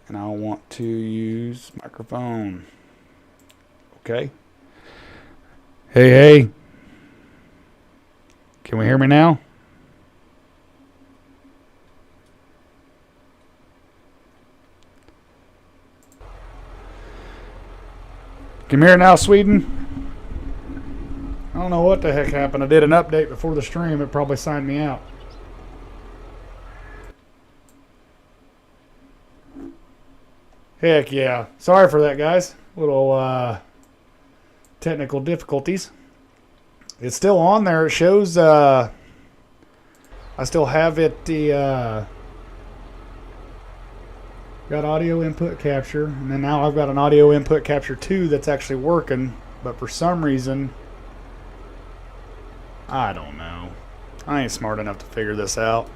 And I want to use microphone. Okay. Hey, hey. Can we hear me now? Can you hear now, Sweden? I don't know what the heck happened. I did an update before the stream. It probably signed me out. Heck yeah. Sorry for that, guys. Little technical difficulties. It's still on there. It shows I still have it got audio input capture, and then now I've got an audio input capture 2 that's actually working, but for some reason I don't know. I ain't smart enough to figure this out.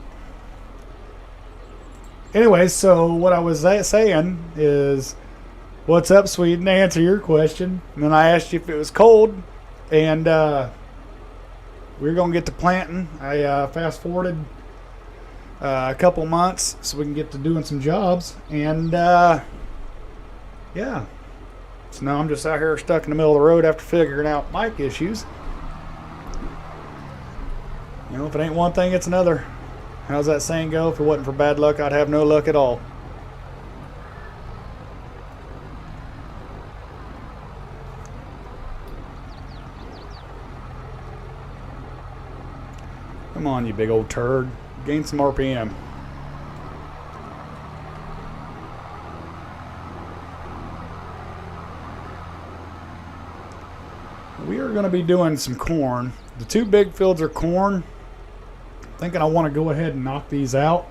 Anyway, so what I was saying is, what's up, Sweden? To answer your question, and then I asked you if it was cold, and we were gonna get to planting. I fast forwarded a couple months so we can get to doing some jobs, and yeah. So now I'm just out here stuck in the middle of the road after figuring out mic issues. You know, if it ain't one thing, it's another. How's that saying go? If it wasn't for bad luck, I'd have no luck at all. Come on, you big old turd. Gain some RPM. We are going to be doing some corn. The two big fields are corn. Thinking I want to go ahead and knock these out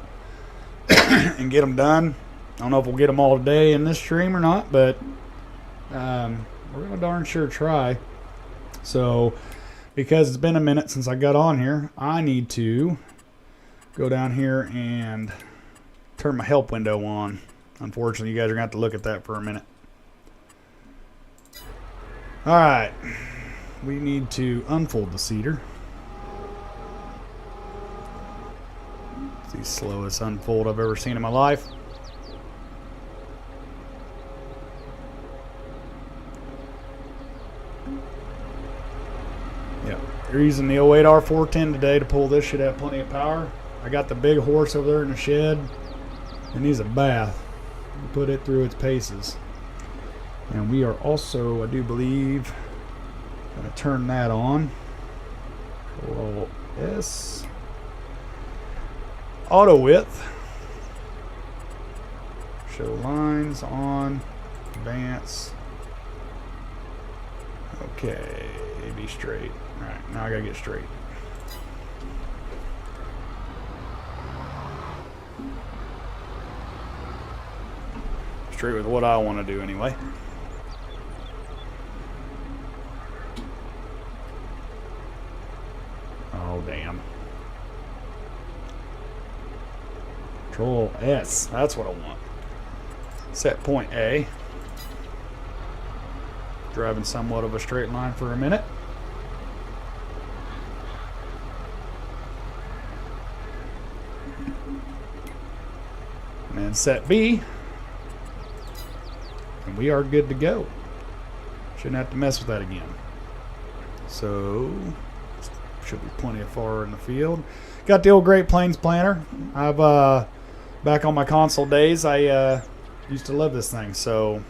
and get them done. I don't know if we'll get them all today in this stream or not, but we're going to darn sure try. So, because it's been a minute since I got on here, I need to go down here and turn my help window on. Unfortunately, you guys are going to have to look at that for a minute. Alright, we need to unfold the seeder. It's the slowest unfold I've ever seen in my life. Yeah, you're using the 08R410 today to pull this. Should have plenty of power. I got the big horse over there in the shed. It needs a bath. Put it through its paces. And we are also, I do believe, going to turn that on. Control S. Auto width. Show lines on. Advance. Okay. Be straight. Alright, now I gotta get straight. Straight with what I want to do anyway. Oh, damn. Control S. That's what I want. Set point A. Driving somewhat of a straight line for a minute. And then set B. And we are good to go. Shouldn't have to mess with that again. So, should be plenty of far in the field. Got the old Great Plains planter. I've, back on my console days, I used to love this thing. So,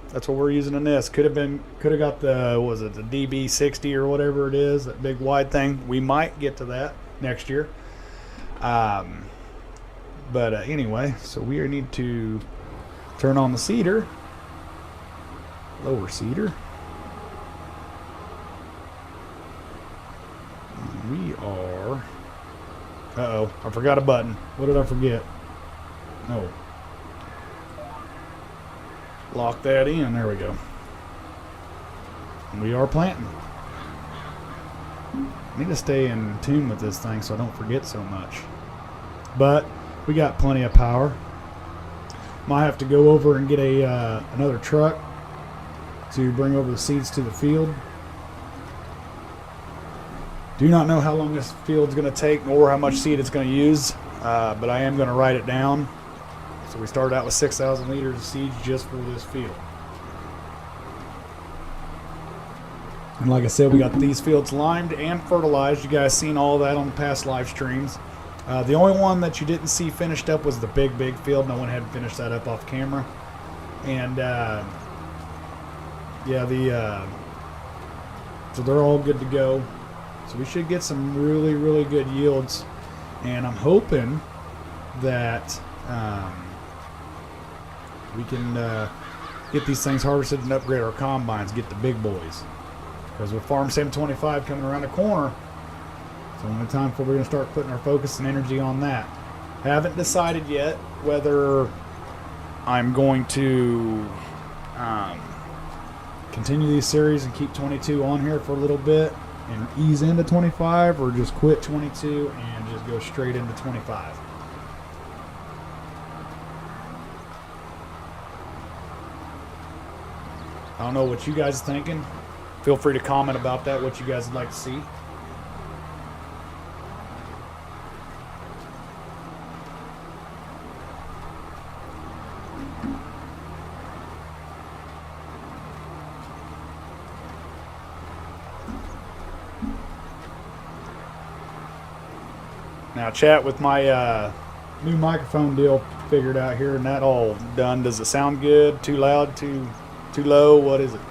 that's what we're using in this. Could have got the, what was it, the DB60 or whatever it is, that big wide thing. We might get to that next year. But anyway, so we need to turn on the seeder. Lower seeder. We are... Uh-oh, I forgot a button. What did I forget? No. Lock that in. There we go. And we are planting. I need to stay in tune with this thing so I don't forget so much. But we got plenty of power. Might have to go over and get a another truck to bring over the seeds to the field. Do not know how long this field's going to take or how much seed it's going to use, but I am going to write it down. So we started out with 6,000 liters of seeds just for this field. And like I said, we got these fields limed and fertilized. You guys seen all that on the past live streams. The only one that you didn't see finished up was the big field. No one had finished that up off camera. And yeah, so they're all good to go. So we should get some really good yields. And I'm hoping that we can get these things harvested and upgrade our combines, get the big boys. Because with Farm Sim 25 coming around the corner, it's only time for we're going to start putting our focus and energy on that. Haven't decided yet whether I'm going to continue these series and keep 22 on here for a little bit and ease into 25, or just quit 22 and just go straight into 25. I don't know what you guys are thinking. Feel free to comment about that, what you guys would like to see. Now, chat, with my new microphone deal figured out here and that all done, does it sound good? Too loud? Too low? What is it?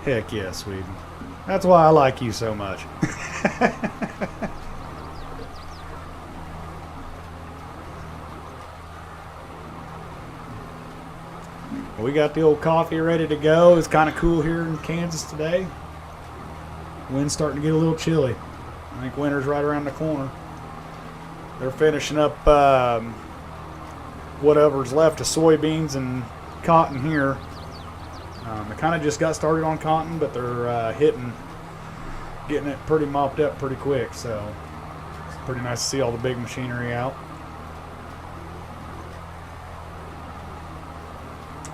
Heck yeah, Sweden. That's why I like you so much. We got the old coffee ready to go. It's kind of cool here in Kansas today. Wind's starting to get a little chilly. I think winter's right around the corner. They're finishing up whatever's left of soybeans and cotton here. They kind of just got started on cotton, but they're hitting getting it pretty mopped up pretty quick. So it's pretty nice to see all the big machinery out.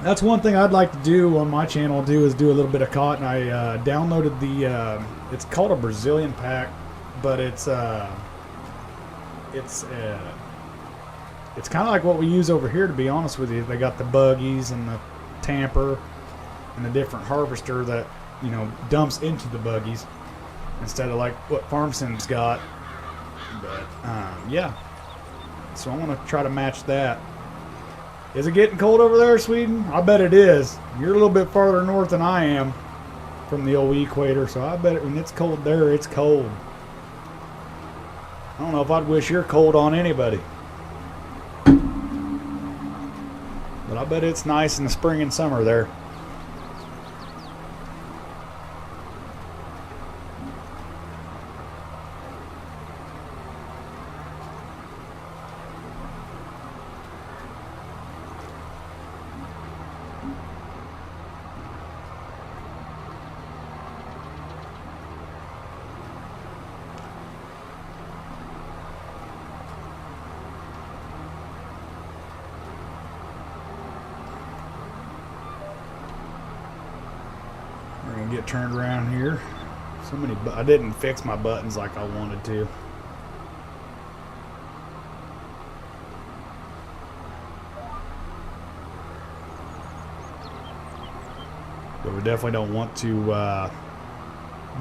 That's one thing I'd like to do on my channel too, is do a little bit of cotton. I downloaded the it's called a Brazilian pack, but it's kind of like what we use over here, to be honest with you. They got the buggies and the tamper and the different harvester that, you know, dumps into the buggies instead of like what FarmSim's got. But yeah, so I want to try to match that. Is it getting cold over there, Sweden? I bet it is. You're a little bit farther north than I am from the old equator, so I bet when it's cold there, it's cold. I don't know if I'd wish you're cold on anybody. But I bet it's nice in the spring and summer there. We're gonna get turned around here. So many, I didn't fix my buttons like I wanted to. But we definitely don't want to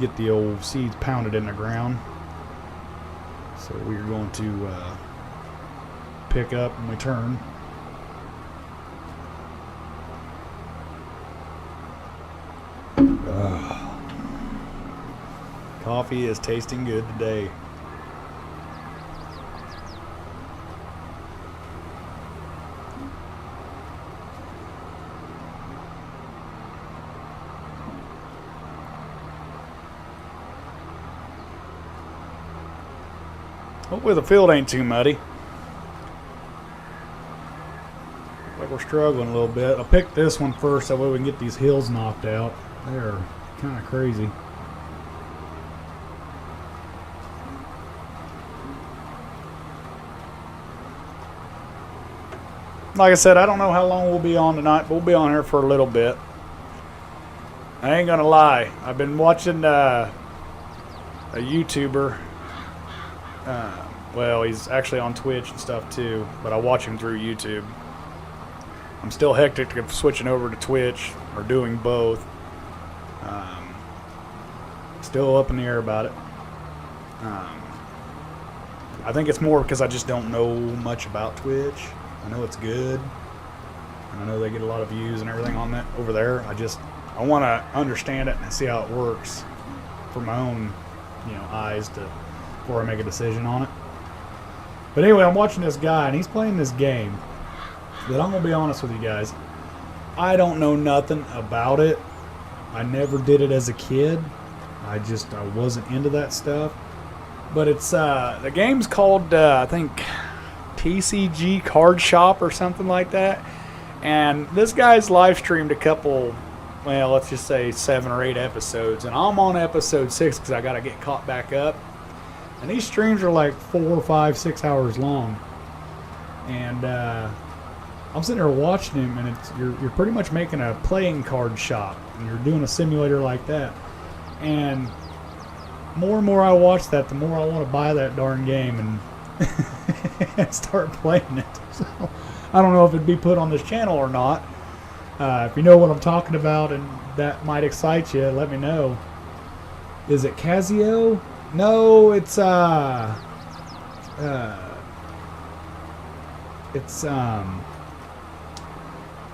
get the old seeds pounded in the ground. So we're going to pick up when we turn. Coffee is tasting good today. Hopefully the field ain't too muddy. Like we're struggling a little bit. I'll pick this one first, that way we can get these hills knocked out. They're kind of crazy. Like I said, I don't know how long we'll be on tonight, but we'll be on here for a little bit. I ain't gonna lie. I've been watching a YouTuber. Well, he's actually on Twitch and stuff too, but I watch him through YouTube. I'm still hectic of switching over to Twitch or doing both. Still up in the air about it. I think it's more because I just don't know much about Twitch. I know it's good, and I know they get a lot of views and everything on that over there. I want to understand it and see how it works for my own, eyes before I make a decision on it. But anyway, I'm watching this guy, and he's playing this game that I'm gonna be honest with you guys. I don't know nothing about it. I never did it as a kid. I wasn't into that stuff. But it's the game's called I think TCG Card Shop or something like that. And this guy's live streamed a couple, well, let's just say 7 or 8 episodes, and I'm on episode 6 because I gotta get caught back up. And these streams are like 4, 5, 6 hours long. And I'm sitting there watching him, and you're pretty much making a playing card shop, and you're doing a simulator like that. And more I watch that, the more I want to buy that darn game and start playing it. So I don't know if it'd be put on this channel or not. If you know what I'm talking about and that might excite you, let me know. Is it Casio? No, it's I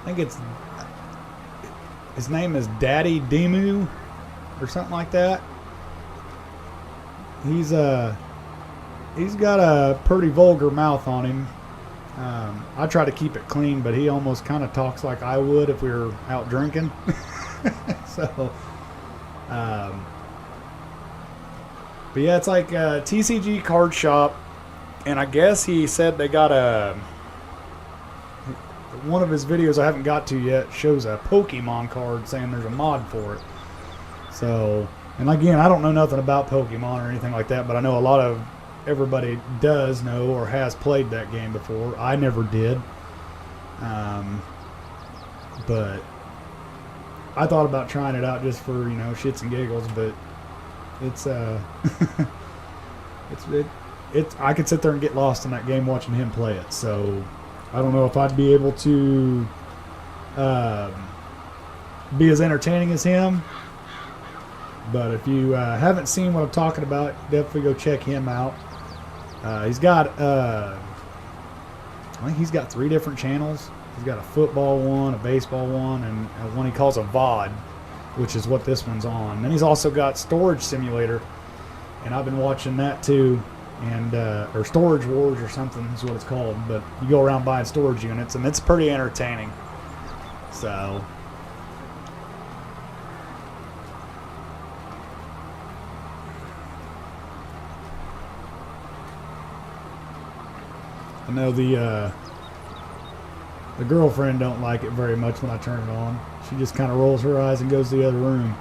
think it's, his name is Daddy Demu or something like that. He's got a pretty vulgar mouth on him. I try to keep it clean, but he almost kind of talks like I would if we were out drinking. So, but yeah, it's like a TCG Card Shop, and I guess he said they got one of his videos I haven't got to yet shows a Pokemon card saying there's a mod for it. So And again, I don't know nothing about Pokemon or anything like that, but I know a lot of everybody does know or has played that game before. I never did. But I thought about trying it out just for, shits and giggles, but it's I could sit there and get lost in that game watching him play it. So I don't know if I'd be able to be as entertaining as him. But if you haven't seen what I'm talking about, definitely go check him out. He's got, I think he's got 3 different channels. He's got a football one, a baseball one, and one he calls a VOD, which is what this one's on. Then he's also got Storage Simulator, and I've been watching that too, and or Storage Wars or something is what it's called. But you go around buying storage units, and it's pretty entertaining. So I know the girlfriend don't like it very much when I turn it on. She just kind of rolls her eyes and goes to the other room.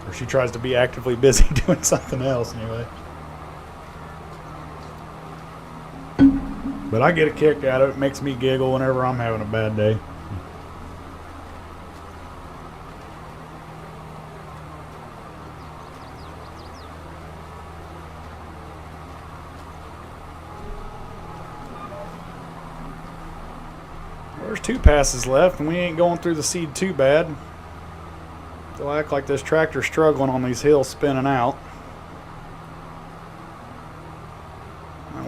Or she tries to be actively busy doing something else anyway. But I get a kick out of it. It makes me giggle whenever I'm having a bad day. There's 2 passes left, and we ain't going through the seed too bad. They'll act like this tractor's struggling on these hills spinning out.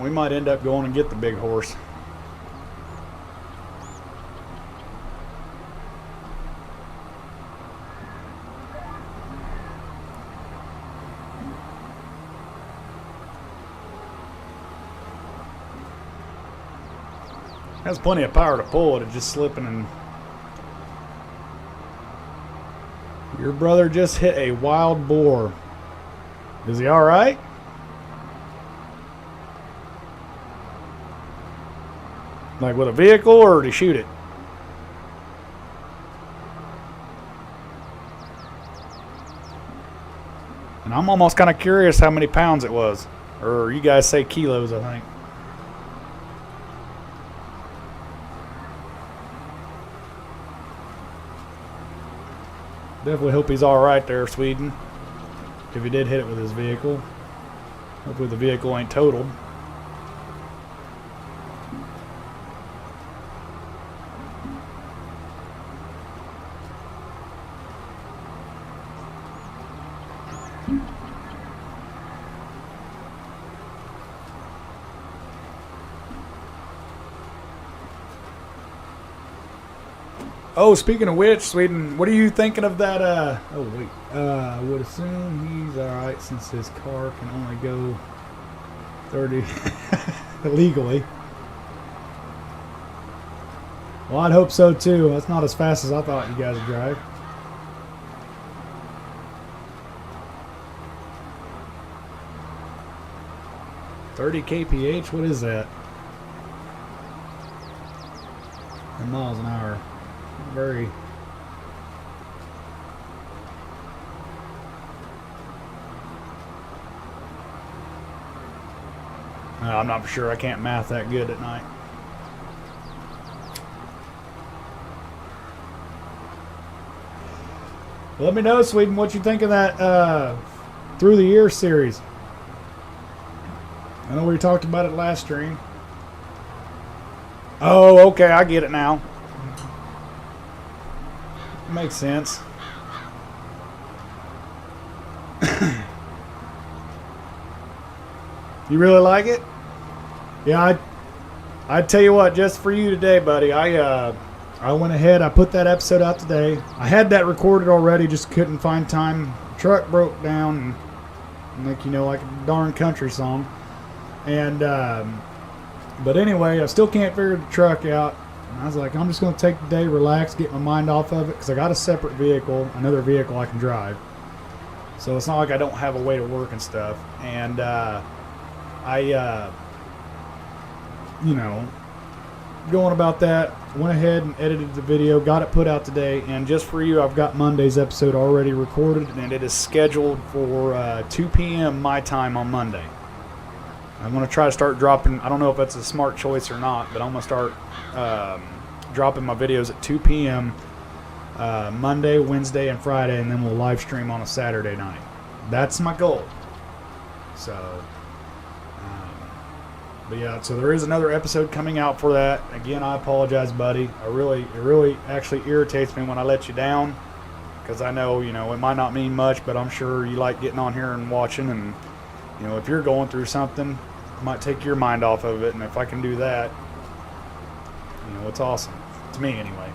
We might end up going and get the big horse. Has plenty of power to pull it. It's just slipping. And your brother just hit a wild boar. Is he all right? Like with a vehicle, or did he shoot it? And I'm almost kind of curious how many pounds it was. Or you guys say kilos, I think. Definitely hope he's all right there, Sweden. If he did hit it with his vehicle. Hopefully the vehicle ain't totaled. Oh, speaking of which, Sweden, what are you thinking of that? Oh, wait. I would assume he's all right since his car can only go 30 illegally. Well, I'd hope so, too. That's not as fast as I thought you guys would drive. $30 kph? What is that? In miles an hour. Very. I'm not sure. I can't math that good at night. Let me know, Sweden, what you think of that Through the Year series. I know we talked about it last stream. Oh, okay, I get it now. Makes sense. You really like it? Yeah, I'd tell you what, just for you today, buddy, I went ahead, I put that episode out today. I had that recorded already, just couldn't find time. Truck broke down, and like a darn country song. And but anyway, I still can't figure the truck out. And I was like, I'm just going to take the day, relax, get my mind off of it, because I got a separate vehicle, another vehicle I can drive. So it's not like I don't have a way to work and stuff. And going about that. Went ahead and edited the video, got it put out today, and just for you, I've got Monday's episode already recorded, and it is scheduled for 2 p.m. my time on Monday. I'm going to try to start dropping, I don't know if that's a smart choice or not, but I'm going to start dropping my videos at 2 p.m. Monday, Wednesday, and Friday, and then we'll live stream on a Saturday night. That's my goal. So, but yeah, so there is another episode coming out for that. Again, I apologize, buddy. It really actually irritates me when I let you down, because I know, it might not mean much, but I'm sure you like getting on here and watching, and if you're going through something, it might take your mind off of it, and if I can do that, it's awesome. To me, anyway.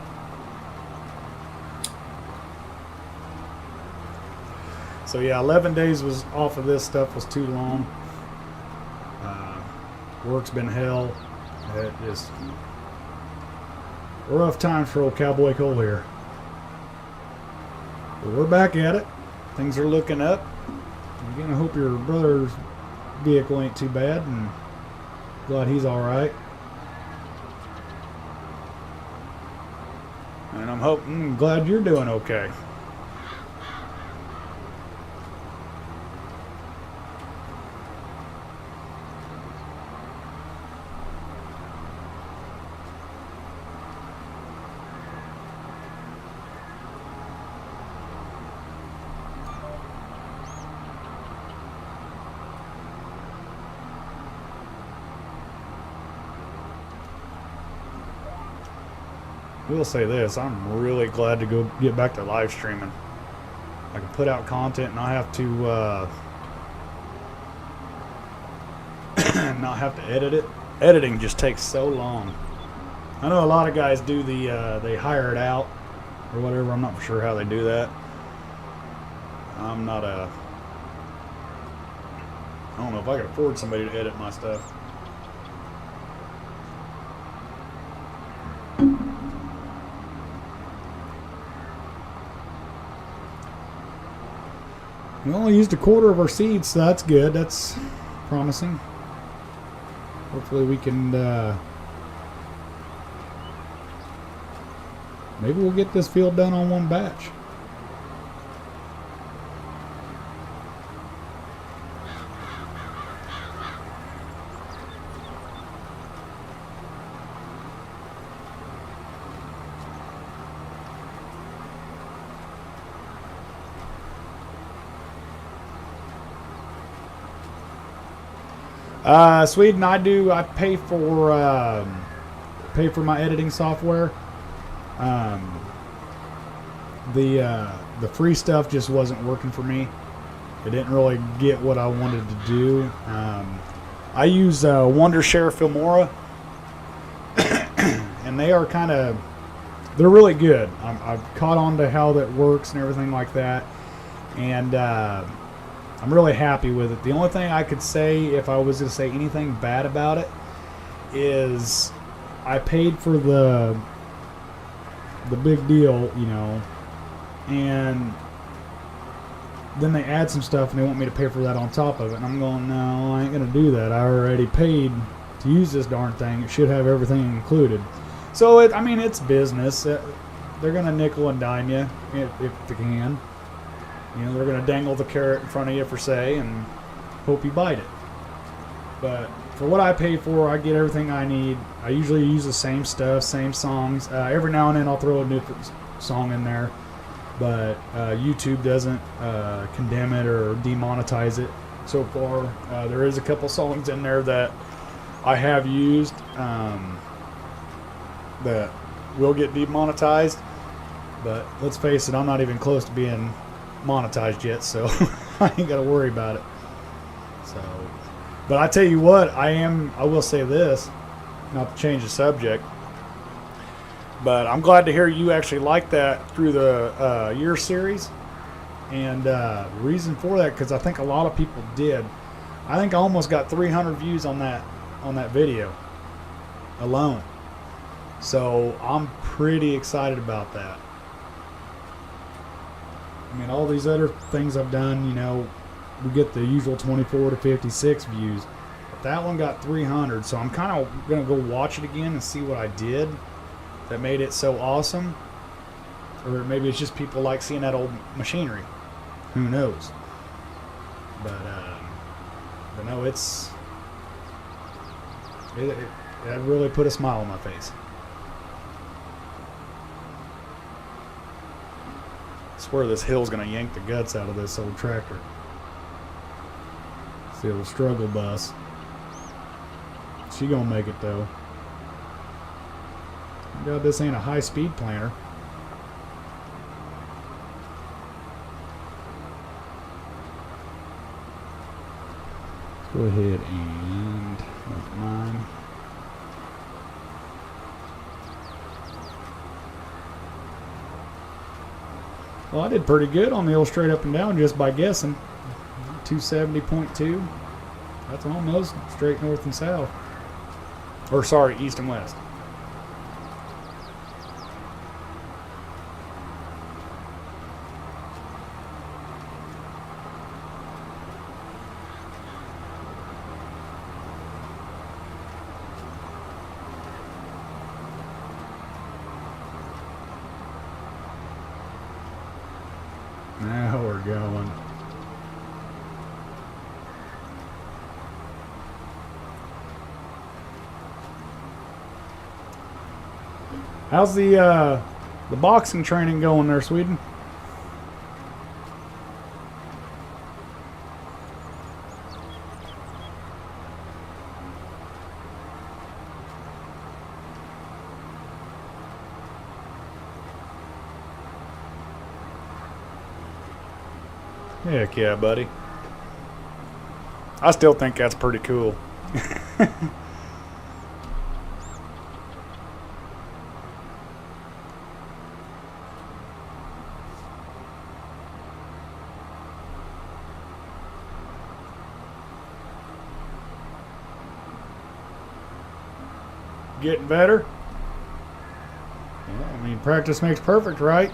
So yeah, 11 days was off of this stuff was too long. Work's been hell. It just rough times for old Cowboy Cole here. But we're back at it. Things are looking up. Again, I hope your brother's vehicle ain't too bad, and glad he's all right. And I'm glad you're doing okay. We'll say this, I'm really glad to go get back to live streaming. I can put out content and not have to not have to edit it. Editing just takes so long. I know a lot of guys do they hire it out or whatever. I'm not sure how they do that. I don't know if I could afford somebody to edit my stuff. We only used a quarter of our seeds, so that's good. That's promising. Hopefully we can, maybe we'll get this field done on one batch. Sweden, I pay for my editing software. The free stuff just wasn't working for me. It didn't really get what I wanted to do. I use Wondershare Filmora, and they're really good. I've caught on to how that works and everything like that, and I'm really happy with it. The only thing I could say, if I was going to say anything bad about it, is I paid for the big deal, and then they add some stuff and they want me to pay for that on top of it. And I'm going, no, I ain't going to do that. I already paid to use this darn thing. It should have everything included. So, it's business. They're going to nickel and dime you if they can. They're going to dangle the carrot in front of you, for say, and hope you bite it. But for what I pay for, I get everything I need. I usually use the same stuff, same songs. Every now and then I'll throw a different song in there. But YouTube doesn't condemn it or demonetize it so far. There is a couple songs in there that I have used that will get demonetized. But let's face it, I'm not even close to being monetized yet, so I ain't got to worry about it. So, but I tell you what, I will say this, not to change the subject, but I'm glad to hear you actually like that through the year series. And the reason for that, because I think a lot of people did. I think I almost got 300 views on that video alone. So I'm pretty excited about that. All these other things I've done, we get the usual 24 to 56 views. That one got 300, so I'm kind of going to go watch it again and see what I did that made it so awesome. Or maybe it's just people like seeing that old machinery. Who knows? But no, it really put a smile on my face. I swear this hill's going to yank the guts out of this old tractor. It's the old struggle bus. She gonna make it though. God, this ain't a high-speed planter. Go ahead and make mine. Well, I did pretty good on the old straight up and down just by guessing. 270.2. That's almost straight north and south. Or sorry, east and west. Now we're going. How's the boxing training going there, Sweden? Heck yeah, buddy. I still think that's pretty cool. Getting better? Yeah, I mean, practice makes perfect, right?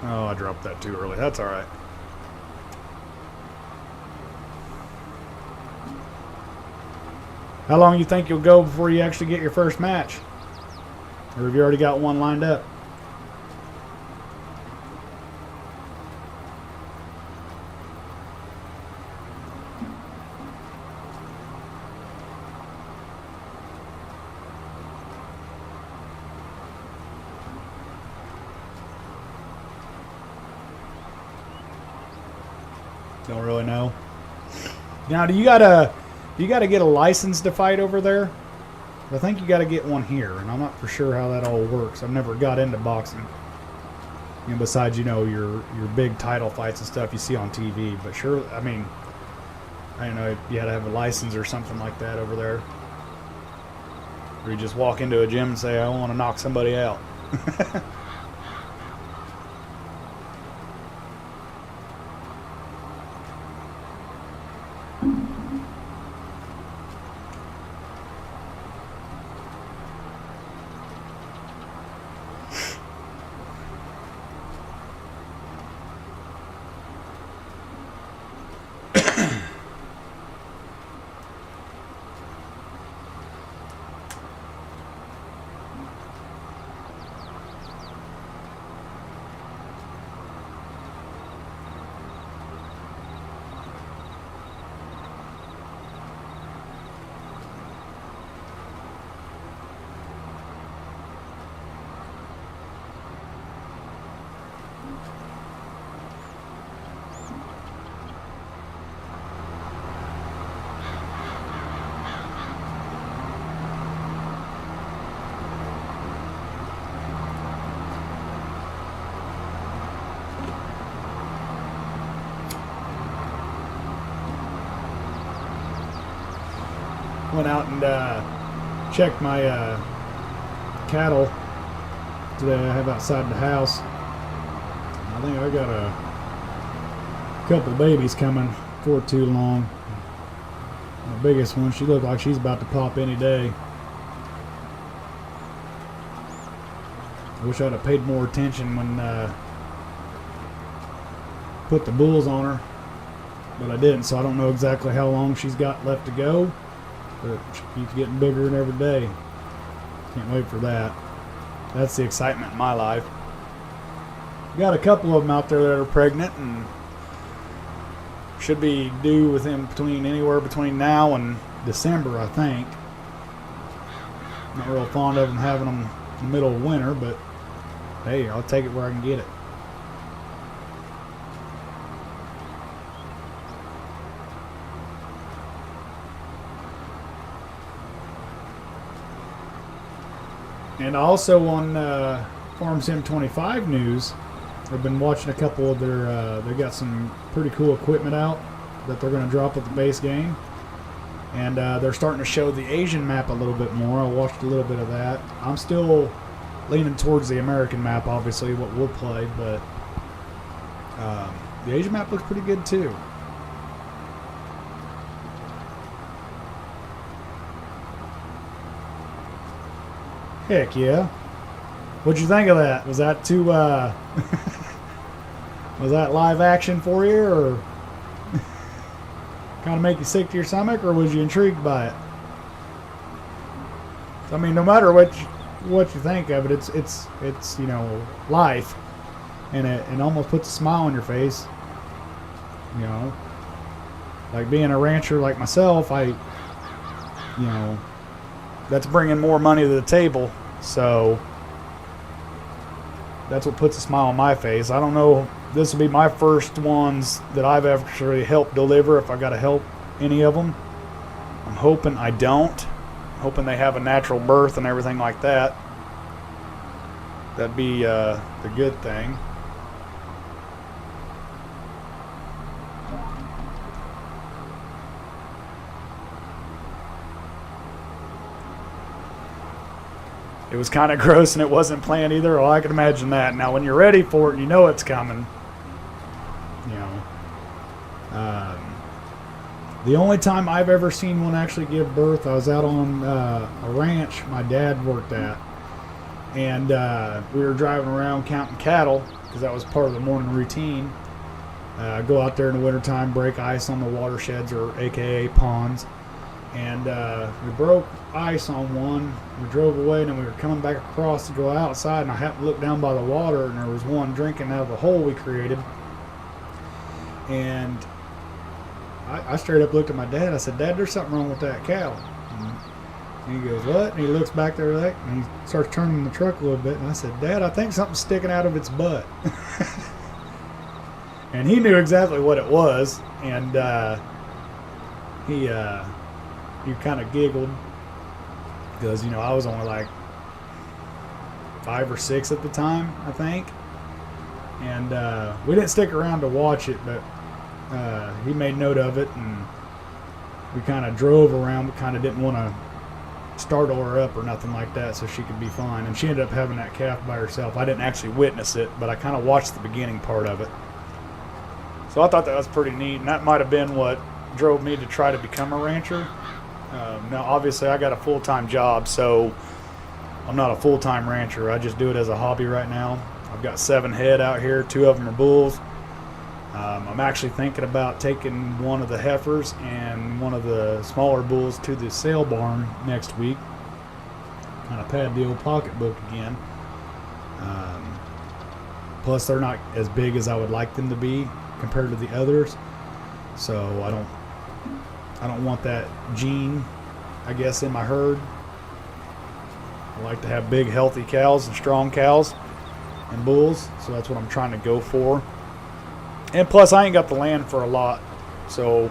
Oh, I dropped that too early. That's all right. How long you think you'll go before you actually get your first match? Or have you already got one lined up? Don't really know. Now, do you gotta get a license to fight over there? I think you gotta get one here, and I'm not for sure how that all works. I've never got into boxing. You know, besides, you know, your big title fights and stuff you see on TV. But sure, I mean, I don't know, you had to have a license or something like that over there. Or you just walk into a gym and say, I want to knock somebody out. Went out and checked my cattle today I have outside the house. I think I got a couple babies coming before too long. The biggest one, she looked like she's about to pop any day. I wish I'd have paid more attention when put the bulls on her. but I didn't, so I don't know exactly how long she's got left to go, but she keeps getting bigger and every day. Can't wait for that. That's the excitement in my life. Got a couple of them out there that are pregnant and should be due within anywhere between now and December, I think. Not real fond of them having them in the middle of winter, but hey, I'll take it where I can get it. And also on Farm Sim 25 news, I've been watching a couple of their, they got some pretty cool equipment out that they're going to drop at the base game. And they're starting to show the Asian map a little bit more. I watched a little bit of that. I'm still leaning towards the American map, obviously, what we'll play, but the Asian map looks pretty good too. Heck yeah. What'd you think of that? Was that too, was that live action for you, or kind of make you sick to your stomach, or was you intrigued by it? I mean, no matter what you think of it, it's you know, life, and it almost puts a smile on your face. You know, like being a rancher like myself, you know, that's bringing more money to the table. So that's what puts a smile on my face. I don't know, this will be my first ones that I've actually helped deliver, if I got to help any of them. I'm hoping I don't. I'm hoping they have a natural birth and everything like that. That'd be the good thing. It was kind of gross and it wasn't planned either. Well, I can imagine that. Now, when you're ready for it, you know it's coming. You know. The only time I've ever seen one actually give birth, I was out on a ranch my dad worked at. And we were driving around counting cattle because that was part of the morning routine. Go out there in the wintertime, break ice on the watersheds, or AKA ponds. And we broke ice on one. We drove away, and then we were coming back across to go outside, and I happened to look down by the water, and there was one drinking out of the hole we created. And I straight up looked at my dad. I said, "Dad, there's something wrong with that cow." And he goes, "What?" And he looks back there, like, and he starts turning the truck a little bit. And I said, "Dad, I think something's sticking out of its butt." And he knew exactly what it was, and he kind of giggled because, you know, I was only like 5 or 6 at the time, I think. And we didn't stick around to watch it, but he made note of it, and we kind of drove around, but kind of didn't want to startle her up or nothing like that, so she could be fine. And she ended up having that calf by herself. I didn't actually witness it, but I kind of watched the beginning part of it. So I thought that was pretty neat, and that might have been what drove me to try to become a rancher. Now, obviously, I got a full-time job, so I'm not a full-time rancher. I just do it as a hobby right now. I've got 7 head out here. 2 of them are bulls. I'm actually thinking about taking one of the heifers and one of the smaller bulls to the sale barn next week. Kind of pad the old pocketbook again. Plus, they're not as big as I would like them to be compared to the others. So I don't want that gene, I guess, in my herd. I like to have big, healthy cows and strong cows and bulls, so that's what I'm trying to go for. And plus, I ain't got the land for a lot, so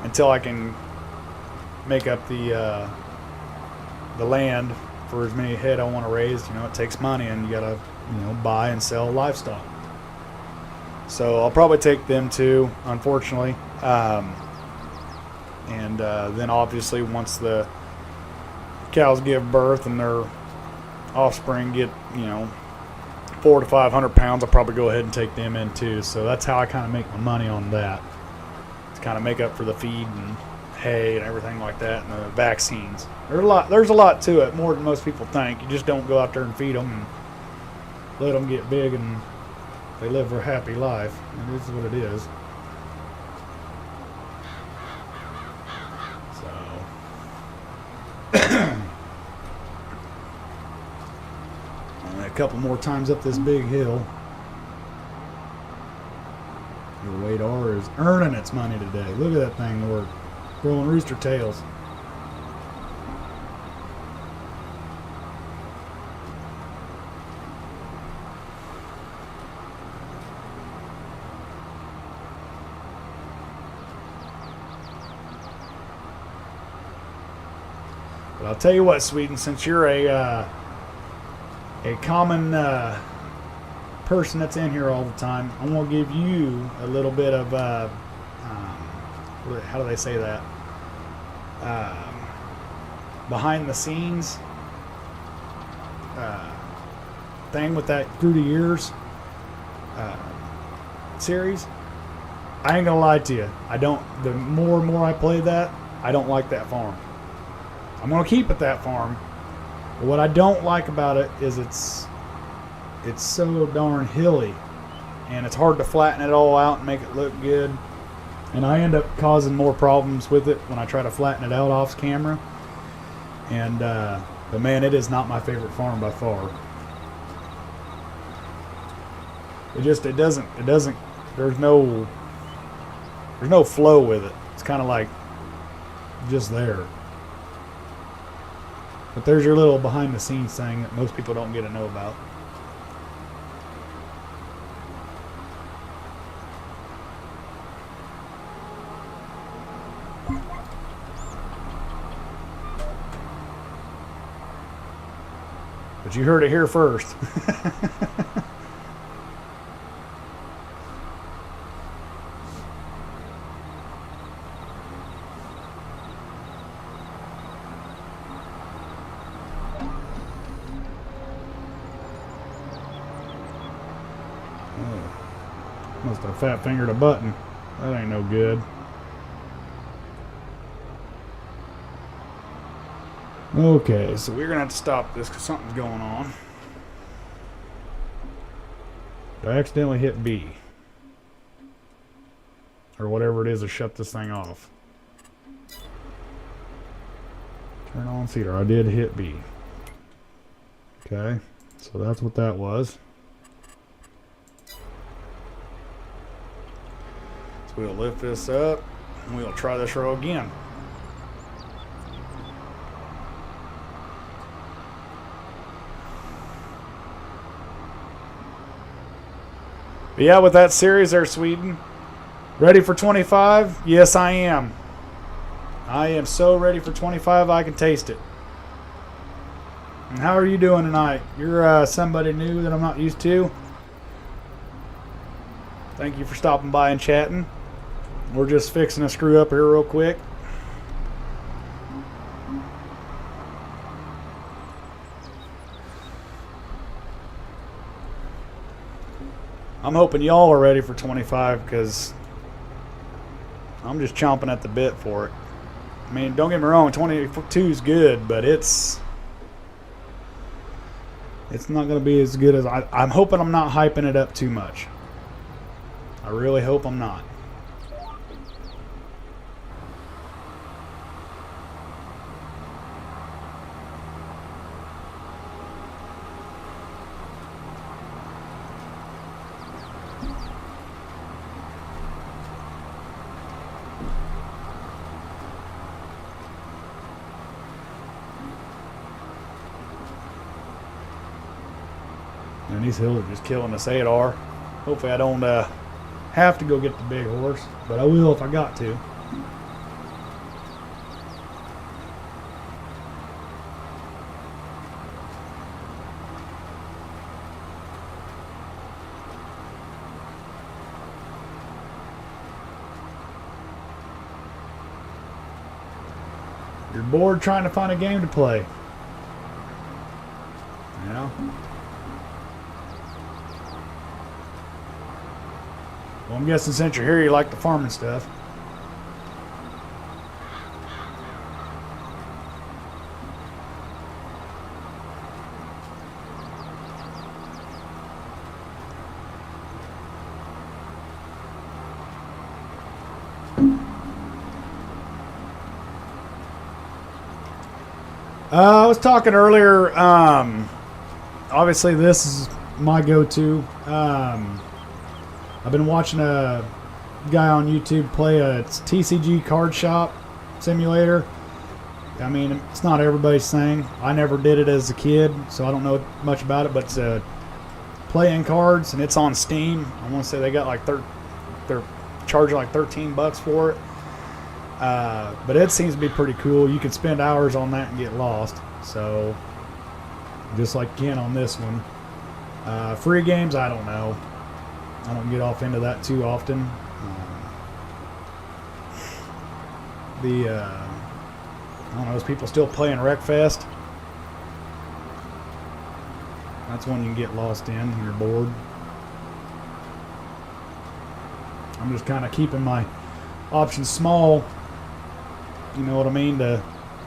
until I can make up the land for as many head I want to raise, you know, it takes money, and you gotta, you know, buy and sell livestock. So I'll probably take them too, unfortunately. And then obviously once the cows give birth and their offspring get, you know, 400 to 500 pounds, I'll probably go ahead and take them in too. So that's how I kind of make my money on that. To kind of make up for the feed and hay and everything like that, and the vaccines. There's a lot to it, more than most people think. You just don't go out there and feed them and let them get big and they live a happy life. And this is what it is. couple more times up this big hill. Your weight R is earning its money today. Look at that thing work. Growing rooster tails. But I'll tell you what, Sweden, since you're a common person that's in here all the time, I'm going to give you a little bit of, how do they say that? Behind the scenes thing with that Through the Years series. I ain't gonna lie to you. The more and more I play that, I don't like that farm. I'm gonna keep it that farm. But what I don't like about it is it's so darn hilly, and it's hard to flatten it all out and make it look good. And I end up causing more problems with it when I try to flatten it out off camera. And but man, it is not my favorite farm by far. It doesn't. There's no flow with it. It's kind of like just there. But there's your little behind the scenes thing that most people don't get to know about. But you heard it here first. Must have fat fingered a button. That ain't no good. Okay, so we're gonna have to stop this because something's going on. I accidentally hit B. Or whatever it is to shut this thing off. Turn on cedar. I did hit B. Okay, so that's what that was. So we'll lift this up and we'll try this row again. But yeah, with that series there, Sweden. Ready for 25? Yes, I am. I am so ready for 25, I can taste it. And how are you doing tonight? You're somebody new that I'm not used to. Thank you for stopping by and chatting. We're just fixing a screw up here real quick. I'm hoping y'all are ready for 25 because I'm just chomping at the bit for it. I mean, don't get me wrong, 22 is good, but it's not going to be as good as I'm hoping. I'm not hyping it up too much. I really hope I'm not. And these hills are just killing us, they are. Hopefully I don't have to go get the big horse, but I will if I got to. You're bored trying to find a game to play. You know? Well, I'm guessing since you're here, you like the farming stuff. I was talking earlier, obviously this is my go-to. I've been watching a guy on YouTube play a TCG card shop simulator. I mean, it's not everybody's thing. I never did it as a kid, so I don't know much about it, but it's playing cards, and it's on Steam. I want to say they got like they're charging like $13 for it. But it seems to be pretty cool. You can spend hours on that and get lost. So, just like Ken on this one. Free games, I don't know. I don't get off into that too often. I don't know, is people still playing Wreckfest? That's one you can get lost in when you're bored. I'm just kind of keeping my options small, you know what I mean,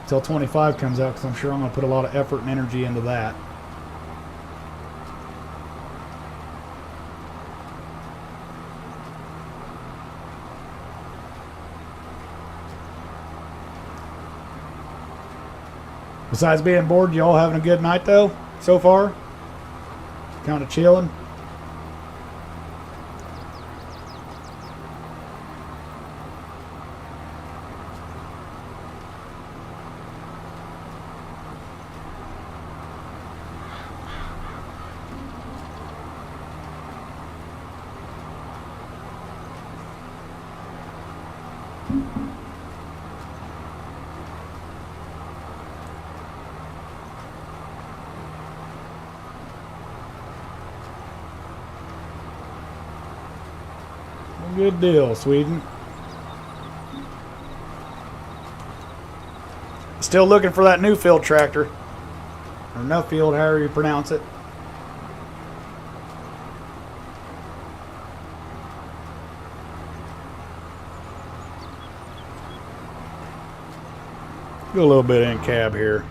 till 25 comes out, because I'm sure I'm going to put a lot of effort and energy into that. Besides being bored, you all having a good night though so far? Kind of chilling? Good deal, Sweden. Still looking for that Newfield tractor. Or Nuffield, however you pronounce it. Go a little bit in cab here.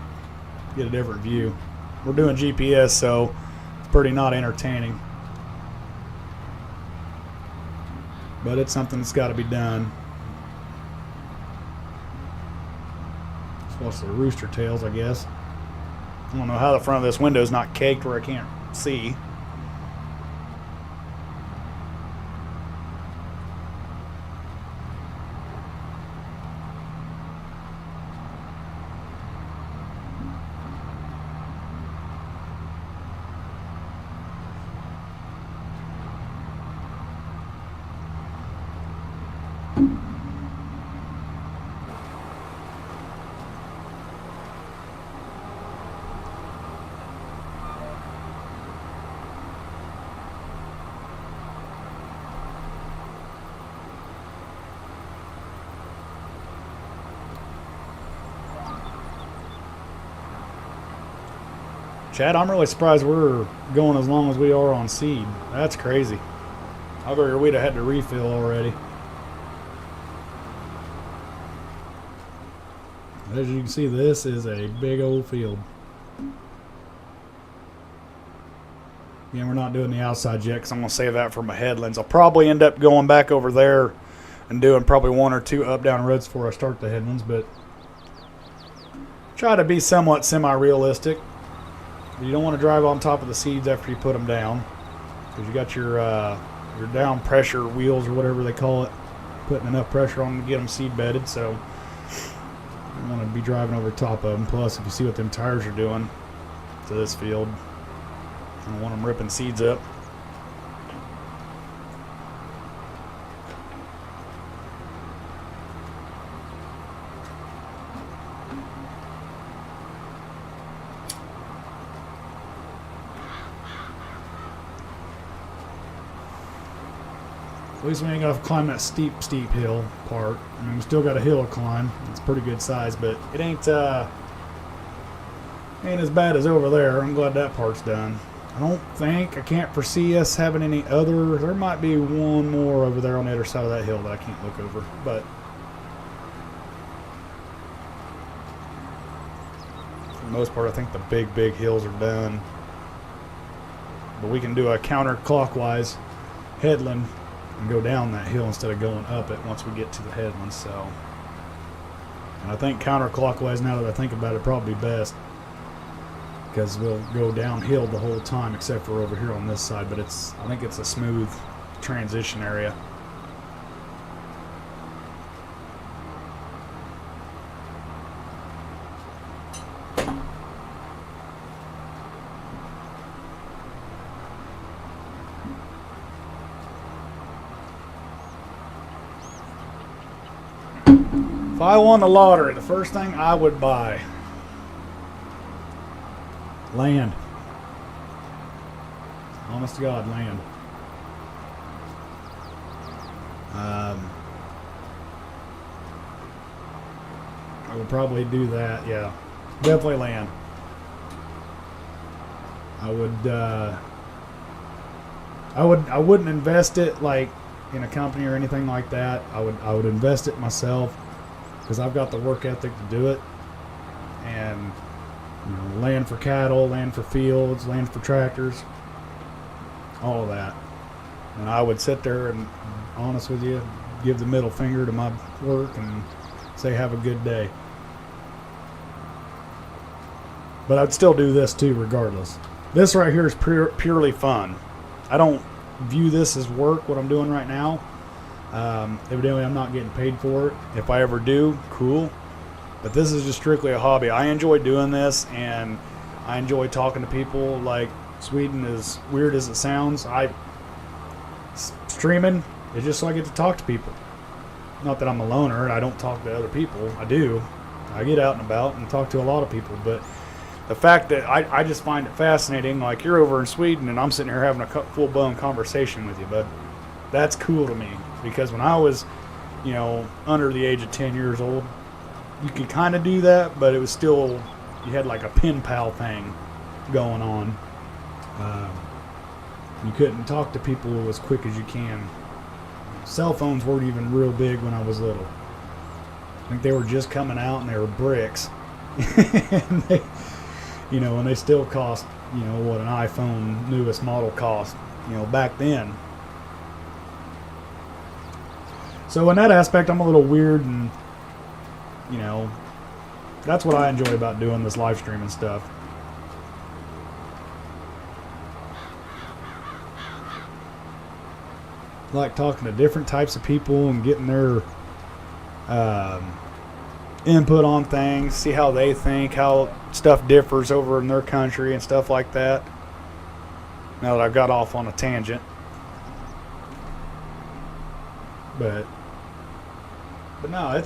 Get a different view. We're doing GPS, so it's pretty not entertaining. But it's something that's got to be done. Let's watch the rooster tails, I guess. I don't know how the front of this window is not caked where I can't see. Chad, I'm really surprised we're going as long as we are on seed. That's crazy. I figured we'd have had to refill already. As you can see, this is a big old field. Again, we're not doing the outside yet because I'm going to save that for my headlands. I'll probably end up going back over there and doing probably one or two up-down roads before I start the headlands, but try to be somewhat semi-realistic. You don't want to drive on top of the seeds after you put them down, because you got your down pressure wheels or whatever they call it, putting enough pressure on them to get them seed bedded. So you want to be driving over top of them. Plus, if you see what them tires are doing to this field, I don't want them ripping seeds up. At least we ain't got to climb that steep hill part. I mean, we still got a hill to climb. It's pretty good size, but it ain't as bad as over there. I'm glad that part's done. I can't foresee us having any other. There might be one more over there on the other side of that hill that I can't look over, but for the most part, I think the big hills are done. But we can do a counterclockwise headland and go down that hill instead of going up it once we get to the headlands. So, and I think counterclockwise, now that I think about it, probably best. because we'll go downhill the whole time except for over here on this side, but I think it's a smooth transition area. If I won the lottery, the first thing I would buy, land. Honest to God, land. I would probably do that. Yeah, definitely land. I wouldn't invest it like in a company or anything like that. I would invest it myself because I've got the work ethic to do it. And land for cattle, land for fields, land for tractors, all of that. And I would sit there and, honest with you, give the middle finger to my work and say have a good day. But I'd still do this too regardless. This right here is purely fun. I don't view this as work, what I'm doing right now. Evidently I'm not getting paid for it. If I ever do, cool. But this is just strictly a hobby. I enjoy doing this, and I enjoy talking to people. Like, Sweden, as weird as it sounds, streaming is just so I get to talk to people. Not that I'm a loner and I don't talk to other people. I do. I get out and about and talk to a lot of people. But the fact that I just find it fascinating, like you're over in Sweden and I'm sitting here having a full-blown conversation with you, bud. That's cool to me. Because when I was, under the age of 10 years old, you could kind of do that, but it was still, you had like a pen pal thing going on. You couldn't talk to people as quick as you can. Cell phones weren't even real big when I was little. I think they were just coming out and they were bricks. And they, and they still cost, what an iPhone newest model cost, back then. So in that aspect, I'm a little weird, and that's what I enjoy about doing this live streaming stuff. I like talking to different types of people and getting their input on things, see how they think, how stuff differs over in their country and stuff like that. Now that I've got off on a tangent. But no,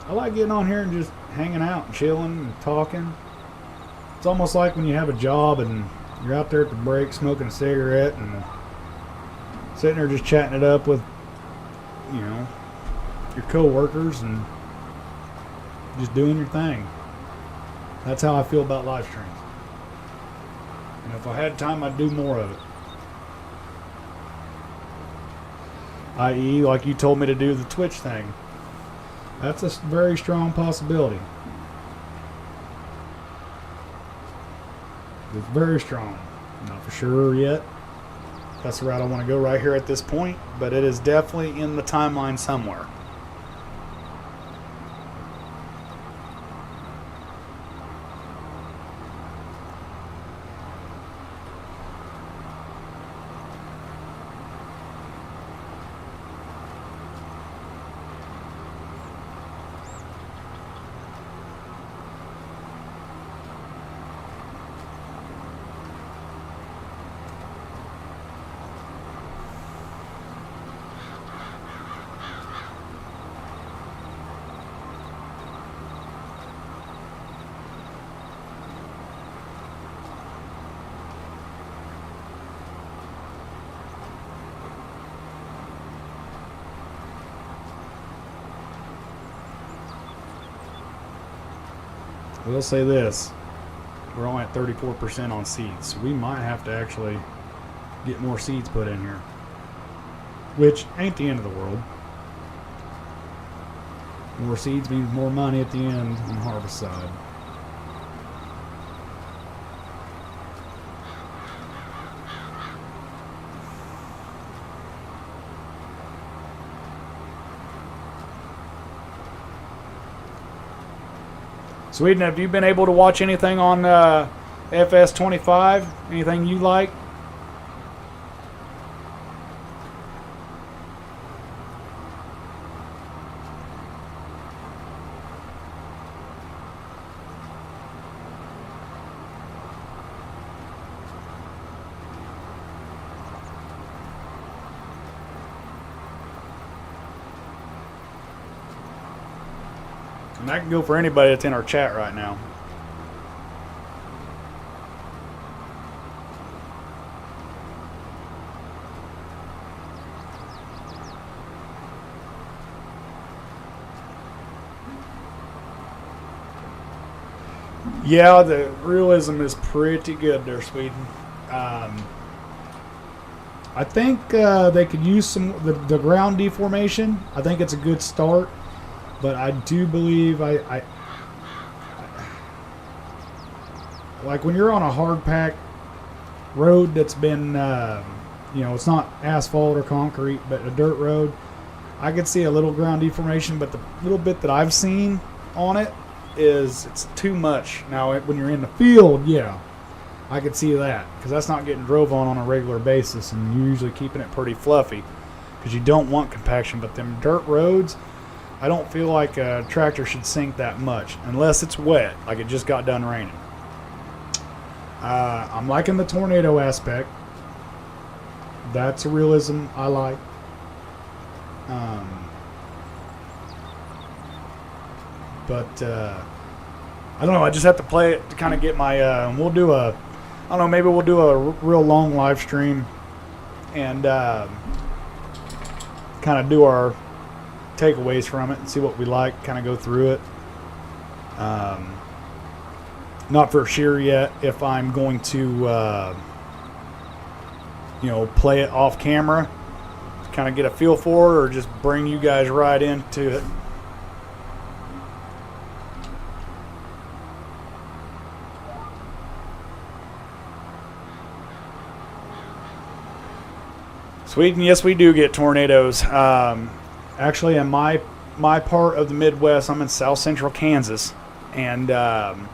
I like getting on here and just hanging out and chilling and talking. It's almost like when you have a job and you're out there at the break smoking a cigarette and sitting there just chatting it up with, your co-workers and just doing your thing. That's how I feel about live streams. And if I had time, I'd do more of it. I.e., like you told me to do the Twitch thing. That's a very strong possibility. It's very strong. Not for sure yet. That's the route I want to go right here at this point, but it is definitely in the timeline somewhere. I will say this, we're only at 34% on seeds, so we might have to actually get more seeds put in here, which ain't the end of the world. More seeds means more money at the end on the harvest side. Sweden, have you been able to watch anything on FS25? Anything you like? And that can go for anybody that's in our chat right now. Yeah, the realism is pretty good there, Sweden. I think they could use some the ground deformation. I think it's a good start, but I do believe I like when you're on a hard packed road that's been it's not asphalt or concrete, but a dirt road. I could see a little ground deformation, but the little bit that I've seen on it is it's too much. Now, when you're in the field, yeah, I could see that because that's not getting drove on a regular basis, and you're usually keeping it pretty fluffy because you don't want compaction. But them dirt roads, I don't feel like a tractor should sink that much unless it's wet, like it just got done raining. I'm liking the tornado aspect. That's a realism I like. But I don't know. I just have to play it to kind of get my. We'll do a. I don't know. Maybe we'll do a real long live stream, and kind of do our takeaways from it and see what we like. Kind of go through it. Not for sure yet if I'm going to, play it off camera, kind of get a feel for it, or just bring you guys right into it. Sweden, yes, we do get tornadoes. Actually, in my part of the Midwest, I'm in south central Kansas, and I'm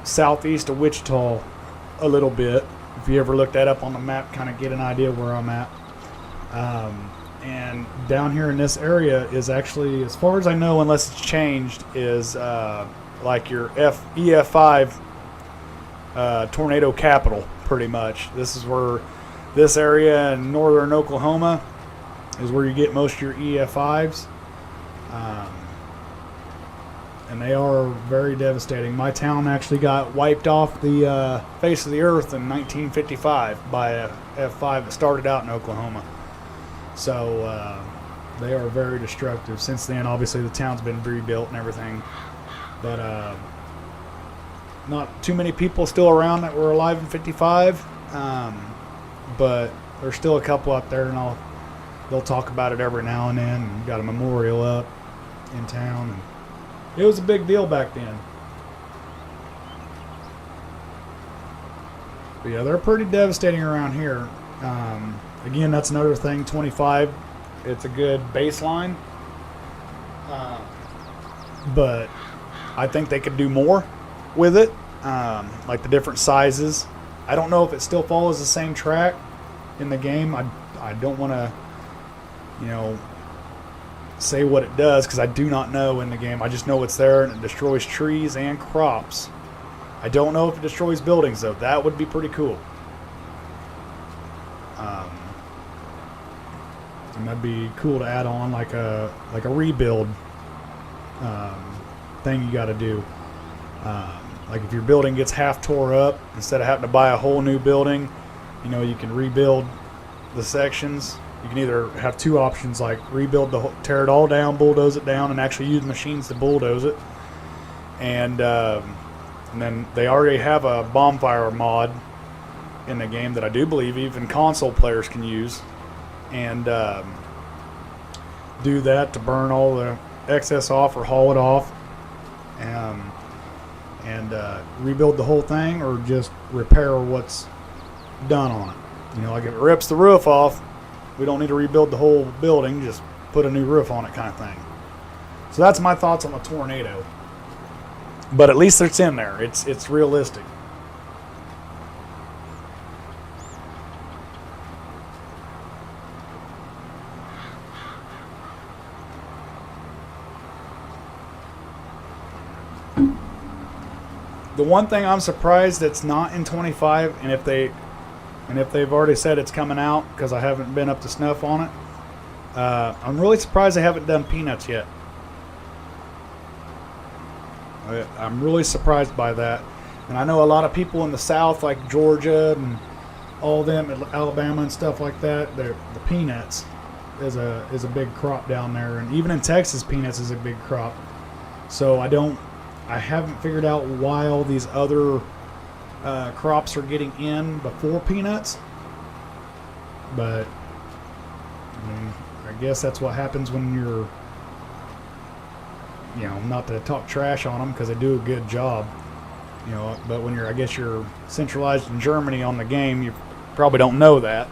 southeast of Wichita a little bit. If you ever look that up on the map, kind of get an idea where I'm at. And down here in this area is actually, as far as I know, unless it's changed, is like your EF5 tornado capital, pretty much. This is where this area in northern Oklahoma is where you get most of your EF5s. And they are very devastating. My town actually got wiped off the face of the earth in 1955 by a F5 that started out in Oklahoma. So they are very destructive. Since then, obviously, the town's been rebuilt and everything. But not too many people still around that were alive in 55. But there's still a couple up there, and they'll talk about it every now and then. And got a memorial up in town. And it was a big deal back then. But yeah, they're pretty devastating around here. Again, that's another thing. 25, it's a good baseline. But I think they could do more with it, like the different sizes. I don't know if it still follows the same track in the game. I don't want to, say what it does because I do not know in the game. I just know it's there and it destroys trees and crops. I don't know if it destroys buildings though. That would be pretty cool. And that'd be cool to add on like a rebuild thing you got to do. Like if your building gets half tore up, instead of having to buy a whole new building, you can rebuild the sections. You can either have two options, like tear it all down, bulldoze it down, and actually use machines to bulldoze it. And then they already have a bonfire mod in the game that I do believe even console players can use. And do that to burn all the excess off or haul it off. And rebuild the whole thing, or just repair what's done on it. Like if it rips the roof off, we don't need to rebuild the whole building, just put a new roof on it kind of thing. So that's my thoughts on the tornado. But at least it's in there. It's realistic. The one thing I'm surprised that's not in 25, and if they've already said it's coming out, because I haven't been up to snuff on it, I'm really surprised they haven't done Peanuts yet. I'm really surprised by that. And I know a lot of people in the South, like Georgia and all them, Alabama and stuff like that, the peanuts is a big crop down there. And even in Texas, peanuts is a big crop. So I haven't figured out why all these other crops are getting in before peanuts. But I guess that's what happens when you're, not to talk trash on them because they do a good job, but when you're centralized in Germany on the game, you probably don't know that.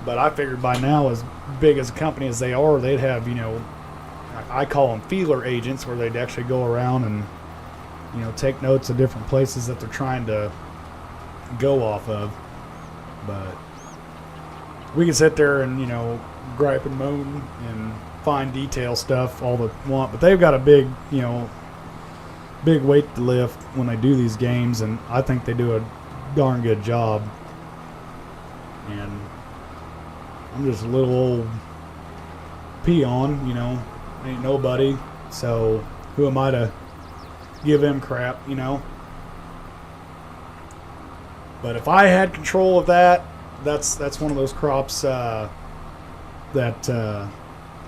But I figured by now, as big as a company as they are, they'd have, I call them feeler agents, where they'd actually go around and, take notes of different places that they're trying to go off of. But we can sit there and, gripe and moan and fine detail stuff all they want, but they've got a big weight to lift when they do these games, and I think they do a darn good job. And I'm just a little old peon, ain't nobody, so who am I to give him crap, But if I had control of that, that's one of those crops that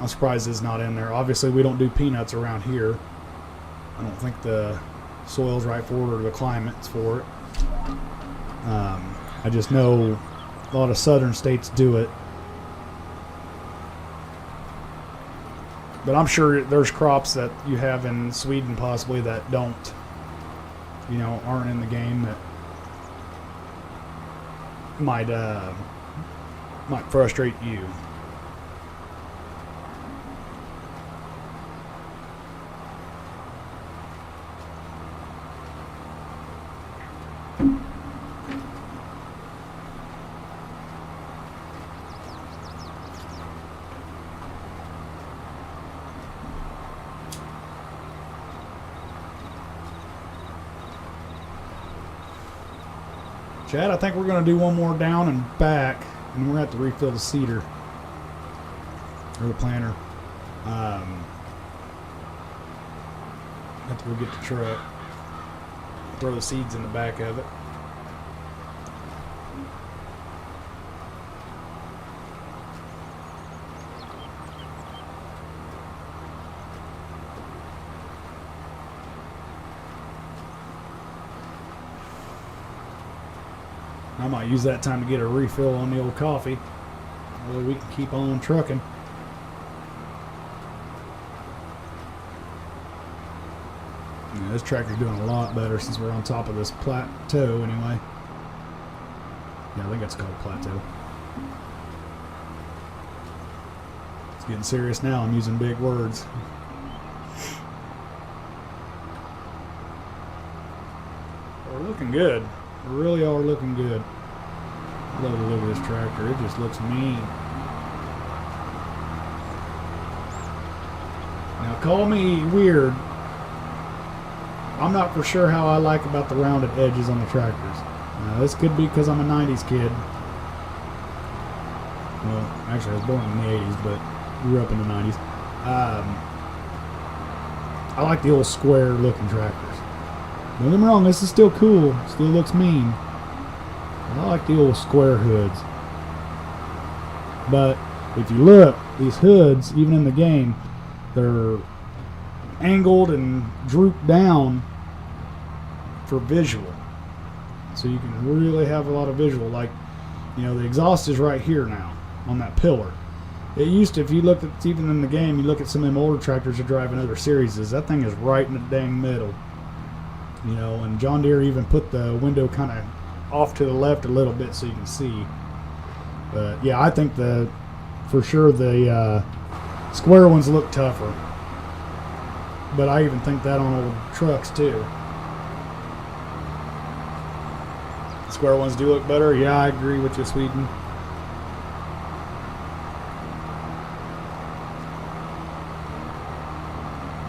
I'm surprised is not in there. Obviously, we don't do peanuts around here. I don't think the soil's right for it or the climate's for it. I just know a lot of southern states do it. But I'm sure there's crops that you have in Sweden possibly that don't, aren't in the game, that might frustrate you. Chad, I think we're going to do one more down and back, and we're going to have to refill the seeder or the planter. Have to go get the truck, throw the seeds in the back of it. I might use that time to get a refill on the old coffee. Well, we can keep on trucking. Yeah, this tractor's doing a lot better since we're on top of this plateau anyway. Yeah, I think it's called plateau. It's getting serious now. I'm using big words. We're looking good. We really are looking good. I love the look of this tractor. It just looks mean. Now, call me weird. I'm not for sure how I like about the rounded edges on the tractors. Now, this could be because I'm a 90s kid. Well, actually, I was born in the 80s, but grew up in the 90s. I like the old square looking tractors. Don't get me wrong, this is still cool. Still looks mean. I like the old square hoods. But if you look, these hoods, even in the game, they're angled and drooped down for visual. So you can really have a lot of visual. Like, the exhaust is right here now on that pillar. It used to, if you look at, even in the game, you look at some of them older tractors that drive in other series, that thing is right in the dang middle. And John Deere even put the window kind of off to the left a little bit so you can see. But yeah, I think for sure the square ones look tougher. but I even think that on old trucks too. Square ones do look better. Yeah, I agree with you, Sweden.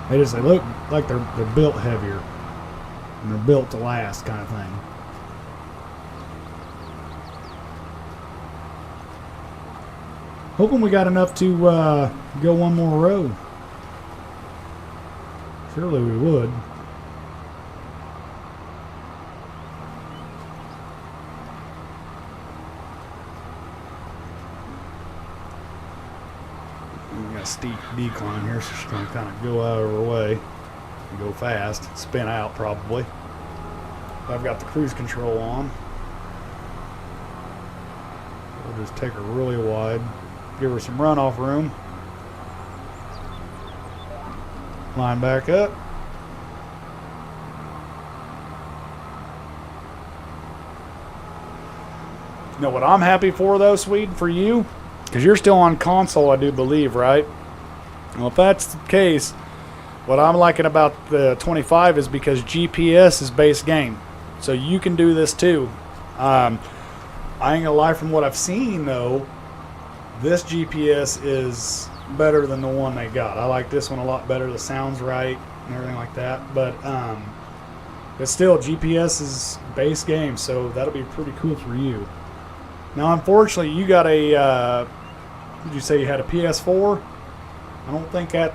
They look like they're built heavier and they're built to last, kind of thing. Hoping we got enough to go one more row. Surely we would. We got a steep decline here, so she's going to kind of go out of her way and go fast, spin out probably. I've got the cruise control on. We'll just take her really wide, give her some runoff room. Line back up. You know what I'm happy for though, Swede, for you? Because you're still on console, I do believe, right? Well, if that's the case, what I'm liking about the 25 is because GPS is base game. So you can do this too. I ain't gonna lie, from what I've seen though, this GPS is better than the one they got. I like this one a lot better. The sound's right and everything like that. But still, GPS is base game, so that'll be pretty cool for you. Now, unfortunately, you got a. Did you say you had a PS4? I don't think that.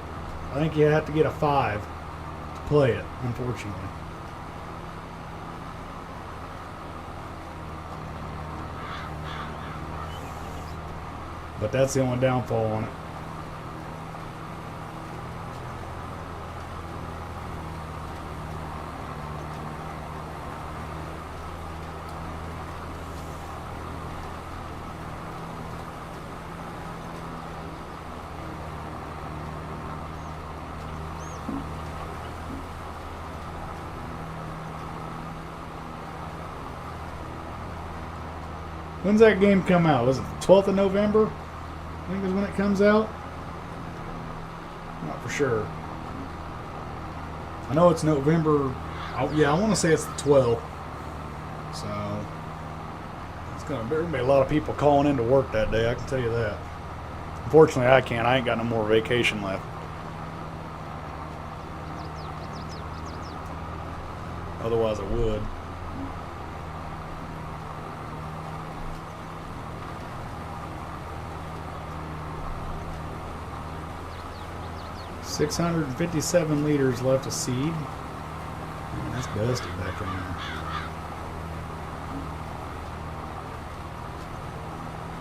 I think you have to get a 5 to play it, unfortunately. But that's the only downfall on it. When's that game come out? Was it the 12th of November? I think is when it comes out. Not for sure. I know it's November. Yeah, I want to say it's the 12th. So it's gonna be a lot of people calling into work that day. I can tell you that. Unfortunately, I can't. I ain't got no more vacation left. Otherwise, I would. $657 liters left of seed. Man, that's dusty back in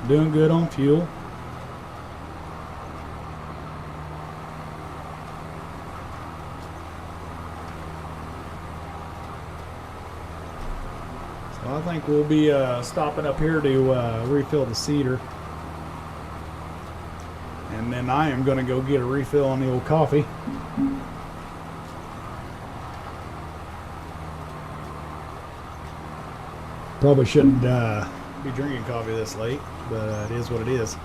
there. Doing good on fuel. So I think we'll be stopping up here to refill the cedar. And then I am going to go get a refill on the old coffee. Probably shouldn't be drinking coffee this late, but it is what it is.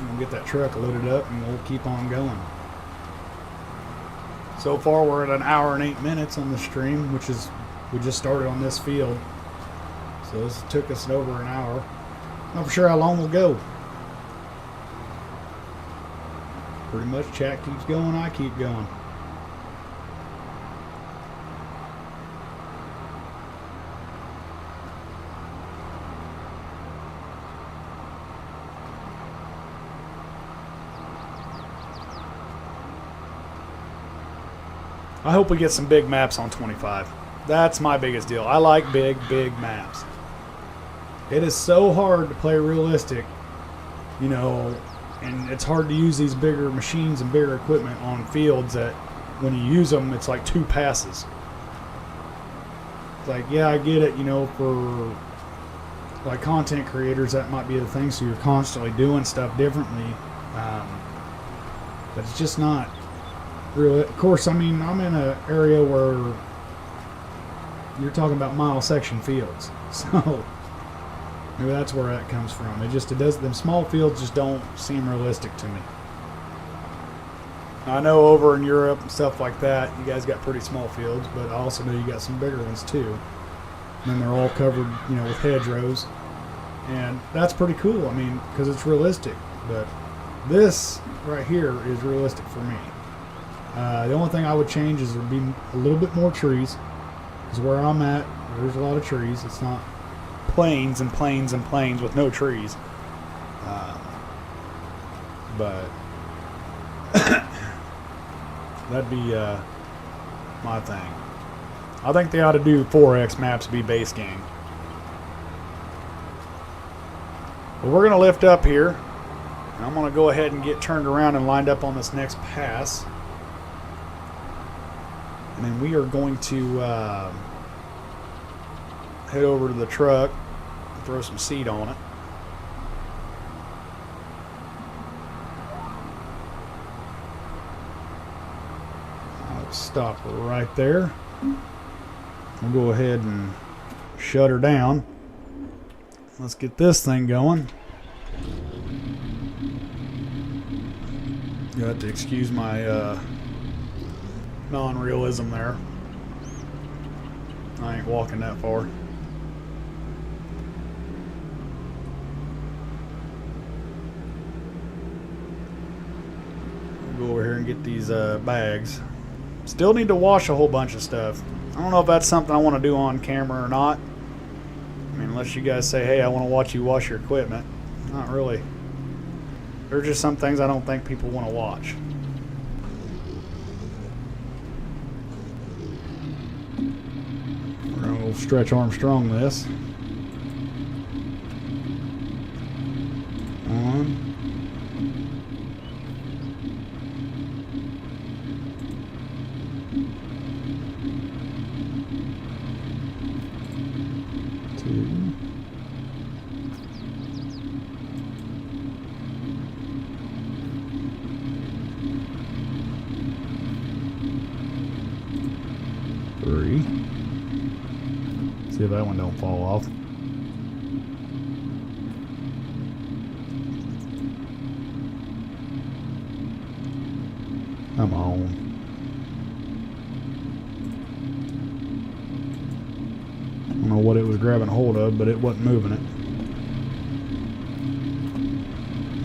We'll get that truck loaded up and we'll keep on going. So far we're at 1 hour and 8 minutes on the stream, which is, we just started on this field. So this took us over an hour. Not for sure how long we'll go. Pretty much chat keeps going, I keep going. I hope we get some big maps on 25. That's my biggest deal. I like big maps. It is so hard to play realistic, you know, and it's hard to use these bigger machines and bigger equipment on fields that when you use them, it's like 2 passes. It's like, yeah, I get it, you know, for like content creators, that might be the thing, so you're constantly doing stuff differently. But it's just not really. Of course, I mean, I'm in an area where you're talking about mile section fields, so maybe that's where that comes from. It does. Them small fields just don't seem realistic to me. I know over in Europe and stuff like that, you guys got pretty small fields, but I also know you got some bigger ones too. And then they're all covered, you know, with hedgerows. And that's pretty cool, I mean, because it's realistic. But this right here is realistic for me. The only thing I would change is there would be a little bit more trees. Because where I'm at, there's a lot of trees. It's not plains and plains and plains with no trees. But that'd be my thing. I think they ought to do 4X maps be base game. But we're going to lift up here. And I'm going to go ahead and get turned around and lined up on this next pass. And then we are going to head over to the truck and throw some seed on it. I'll stop right there. We'll go ahead and shut her down. Let's get this thing going. You have to excuse my non-realism there. I ain't walking that far. We'll go over here and get these bags. Still need to wash a whole bunch of stuff. I don't know if that's something I want to do on camera or not. I mean, unless you guys say, hey, I want to watch you wash your equipment. Not really. There's just some things I don't think people want to watch. We're going to stretch Armstrong this. One. Two. 3. See if that one don't fall off. Come on. I don't know what it was grabbing hold of, but it wasn't moving it.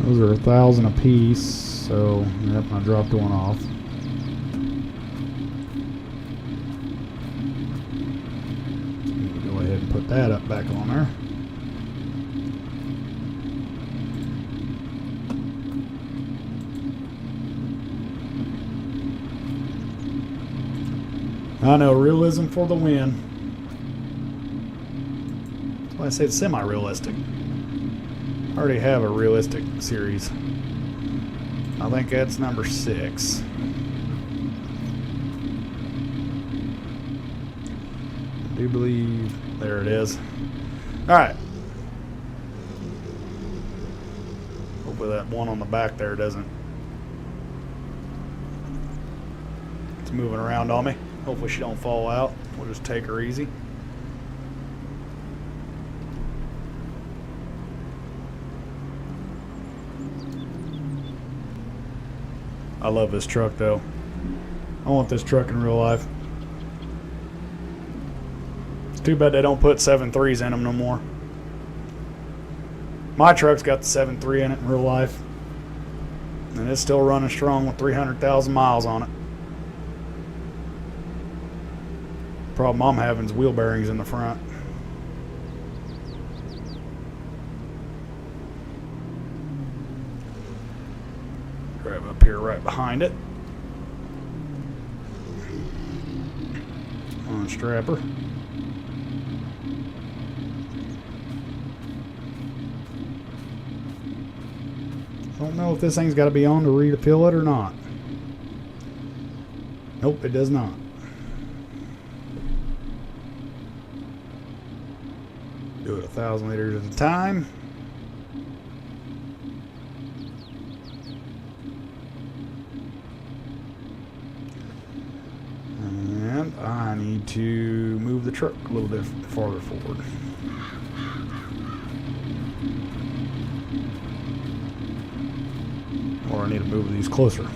Those are 1,000 a piece, so yep, I dropped one off. Go ahead and put that up back on there. I know, realism for the win. That's why I say it's semi-realistic. I already have a realistic series. I think that's number 6. I do believe there it is. Alright. Hopefully that one on the back there doesn't. It's moving around on me. Hopefully she don't fall out. We'll just take her easy. I love this truck though. I want this truck in real life. It's too bad they don't put 7.3s in them no more. My truck's got the 7.3 in it in real life. And it's still running strong with 300,000 miles on it. Problem I'm having is wheel bearings in the front. Grab up here right behind it. Unstrap her. Don't know if this thing's got to be on to refill it or not. Nope, it does not. Do it 1,000 liters at a time. And I need to move the truck a little bit farther forward. Or I need to move these closer.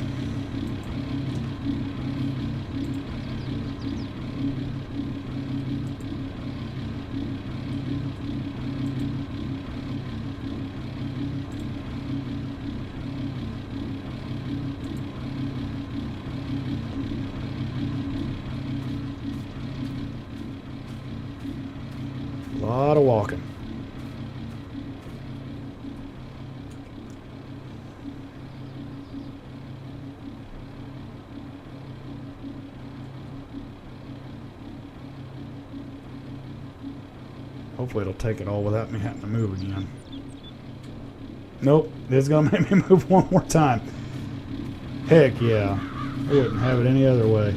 A lot of walking. Hopefully it'll take it all without me having to move again. Nope, it's gonna make me move one more time. Heck yeah. I wouldn't have it any other way.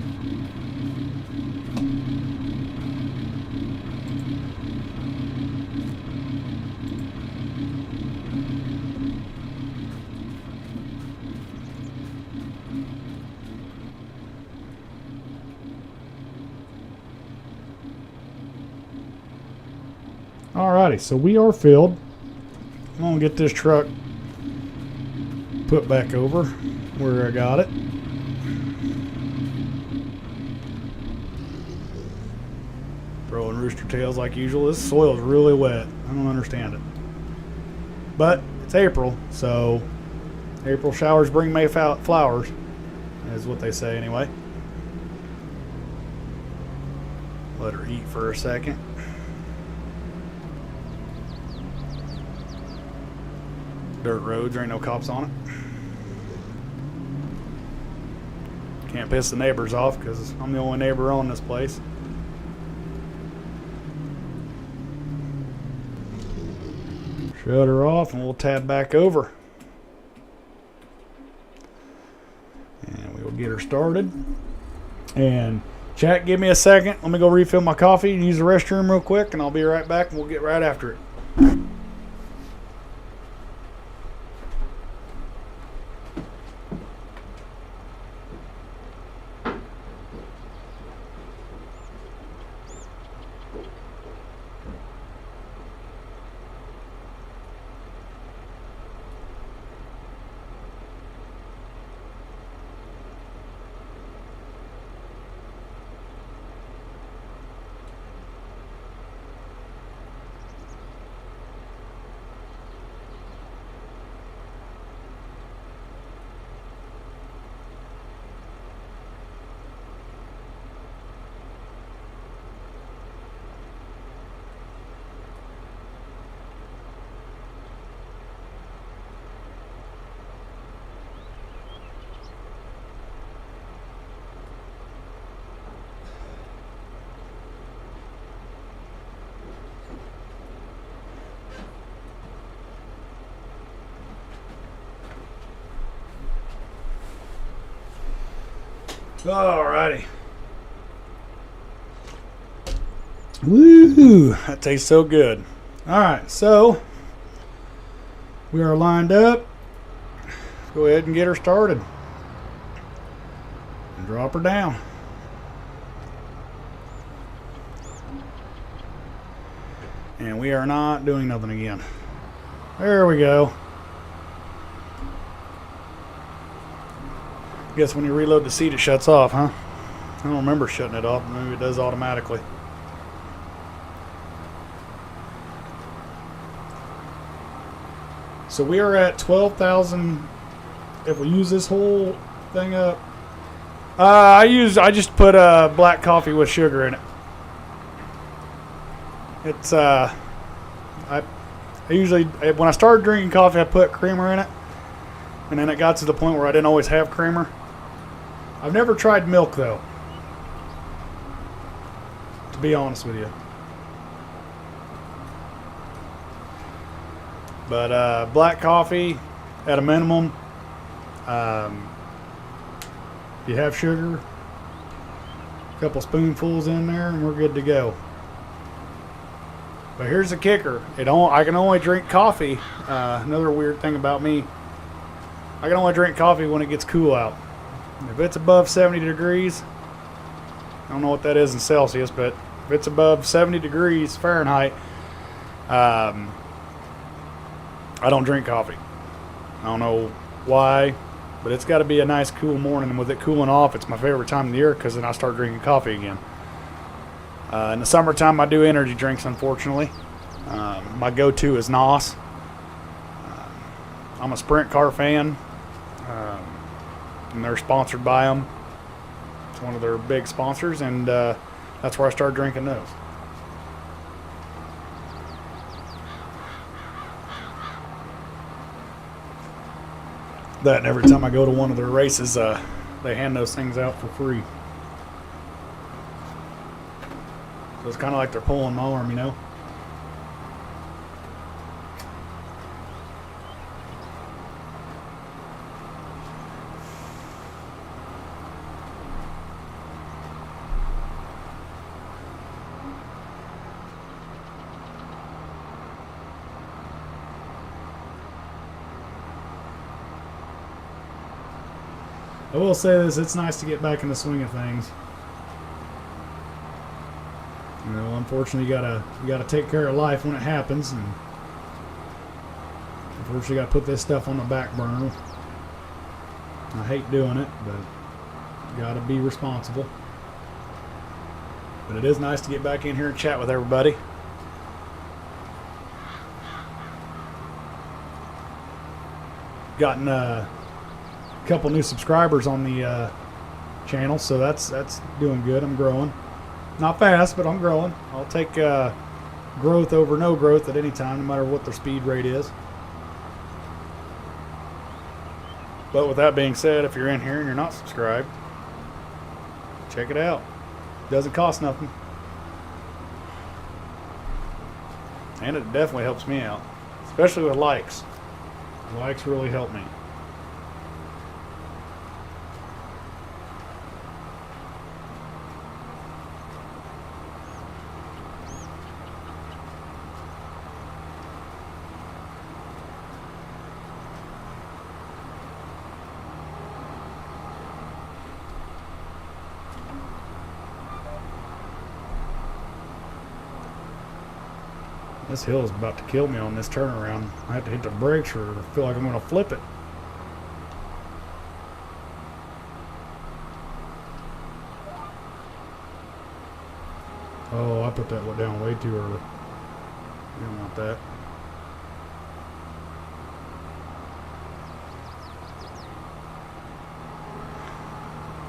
Alrighty, so we are filled. I'm gonna get this truck put back over where I got it. Throwing rooster tails like usual. This soil is really wet. I don't understand it. But it's April, so April showers bring May flowers, is what they say anyway. Let her eat for a second. Dirt roads, there ain't no cops on it. Can't piss the neighbors off because I'm the only neighbor on this place. Shut her off and we'll tab back over. And we will get her started. And chat, give me a second. Let me go refill my coffee and use the restroom real quick, and I'll be right back and we'll get right after it. Alrighty. Woo! That tastes so good. Alright, so we are lined up. Let's go ahead and get her started. And drop her down. And we are not doing nothing again. There we go. Guess when you reload the seat, it shuts off, huh? I don't remember shutting it off. Maybe it does automatically. So we are at 12,000. If we use this whole thing up, I just put black coffee with sugar in it. It's I usually, when I started drinking coffee, I put creamer in it, and then it got to the point where I didn't always have creamer. I've never tried milk though, to be honest with you. But black coffee at a minimum. You have sugar, a couple spoonfuls in there, and we're good to go. But here's the kicker: I can only drink coffee. Another weird thing about me: I can only drink coffee when it gets cool out. If it's above 70 degrees, I don't know what that is in Celsius, but if it's above 70 degrees Fahrenheit, I don't drink coffee. I don't know why, but it's got to be a nice cool morning. And with it cooling off, it's my favorite time of the year because then I start drinking coffee again. In the summertime, I do energy drinks, unfortunately. My go-to is NOS. I'm a Sprint car fan, and they're sponsored by them. It's one of their big sponsors, and that's where I started drinking those. that, and every time I go to one of their races, they hand those things out for free. So it's kind of like they're pulling my arm, you know? I will say this, it's nice to get back in the swing of things. You know, unfortunately you gotta take care of life when it happens, and unfortunately you gotta put this stuff on the back burner. I hate doing it, but you gotta be responsible. But it is nice to get back in here and chat with everybody. Gotten a couple new subscribers on the channel, so that's doing good. I'm growing, not fast, but I'm growing. I'll take growth over no growth at any time, no matter what their speed rate is. But with that being said, if you're in here and you're not subscribed, check it out. Doesn't cost nothing, and it definitely helps me out, especially with likes. Likes really help me. This hill is about to kill me on this turnaround. I have to hit the brakes or I feel like I'm going to flip it. Oh, I put that one down way too early. You don't want that.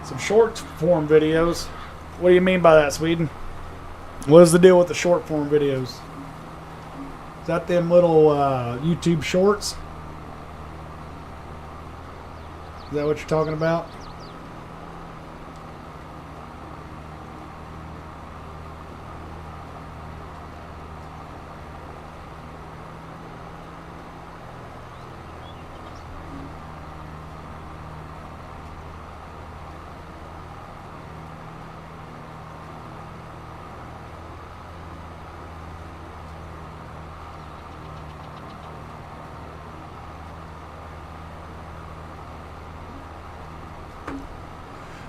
Some short form videos. What do you mean by that, Sweden? What is the deal with the short form videos? Is that them little YouTube shorts? Is that what you're talking about?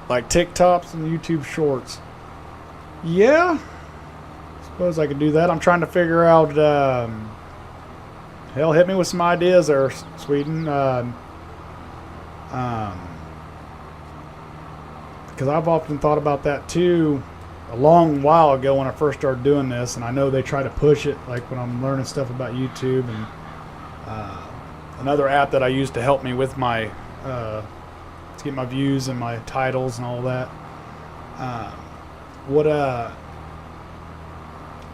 Like TikToks and YouTube Shorts. Yeah, suppose I could do that. I'm trying to figure out. Hell, hit me with some ideas there, Sweden. Because I've often thought about that too. A long while ago when I first started doing this, and I know they try to push it, like when I'm learning stuff about YouTube and another app that I use to help me with my. To get my views and my titles and all that.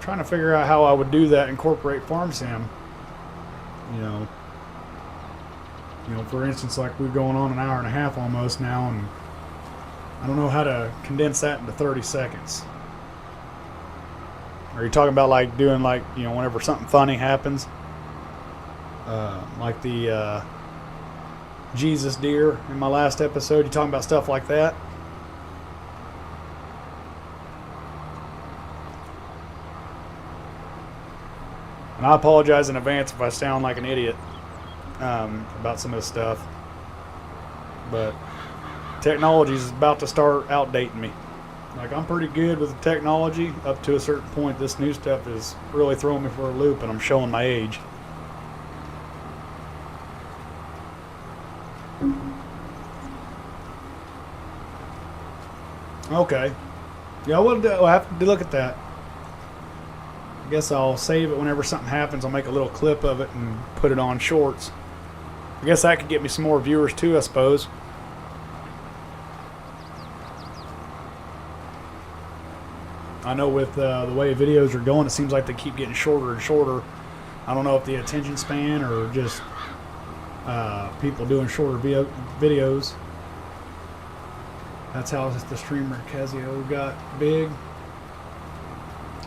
Trying to figure out how I would do that, incorporate farm sim. You know, for instance, like we're going on an hour and a half almost now, and I don't know how to condense that into 30 seconds. Are you talking about like doing like, whenever something funny happens? Like the Jesus deer in my last episode. You talking about stuff like that? And I apologize in advance if I sound like an idiot about some of this stuff. But technology is about to start outdating me. Like, I'm pretty good with the technology up to a certain point. This new stuff is really throwing me for a loop, and I'm showing my age. Okay. Yeah, we'll have to look at that. I guess I'll save it whenever something happens. I'll make a little clip of it and put it on shorts. I guess that could get me some more viewers too, I suppose. I know with the way videos are going, it seems like they keep getting shorter and shorter. I don't know if the attention span or just people doing shorter videos. That's how the streamer Casio got big.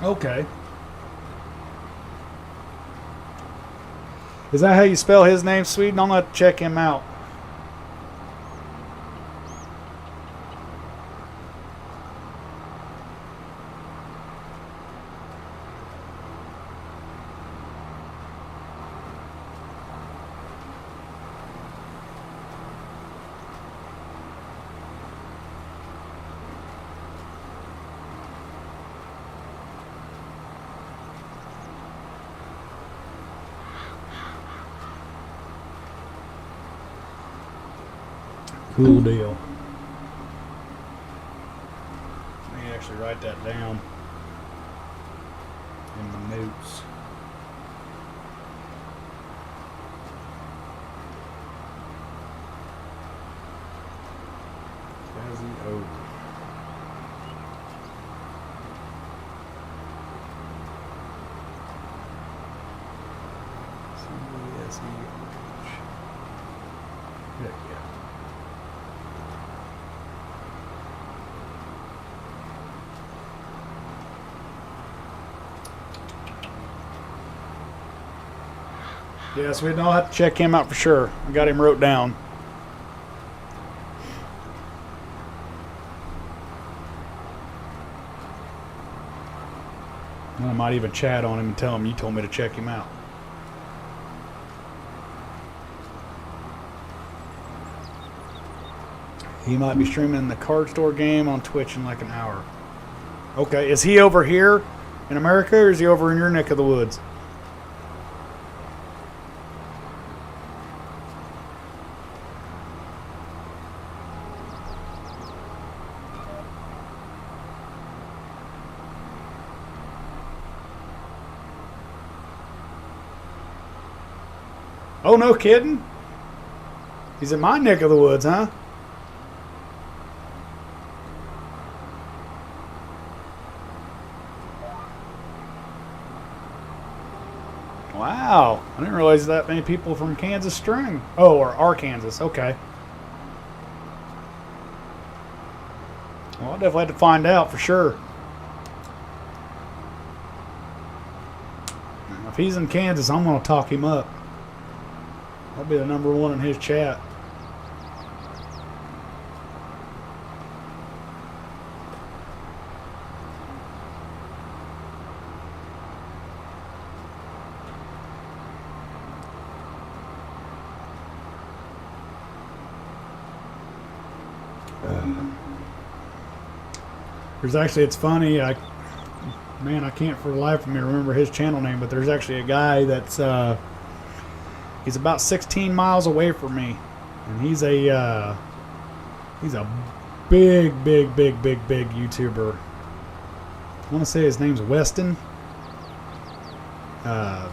Okay. Is that how you spell his name, Sweden? I'm going to check him out. Cool deal. Let me actually write that down in the notes. Casio. There you go. Yes, we'd all have to check him out for sure. I got him wrote down. I might even chat on him and tell him you told me to check him out. He might be streaming the card store game on Twitch in like an hour. Okay, is he over here in America or is he over in your neck of the woods? Oh, no kidding? He's in my neck of the woods, huh? Wow. I didn't realize that many people from Kansas stream. Oh, or Arkansas. Okay. Well, I'll definitely have to find out for sure. If he's in Kansas, I'm going to talk him up. I'll be the number one in his chat. There's actually, it's funny, man, I can't for the life of me remember his channel name, but there's actually a guy that's, he's about 16 miles away from me, and he's a big YouTuber. I want to say his name's Weston. I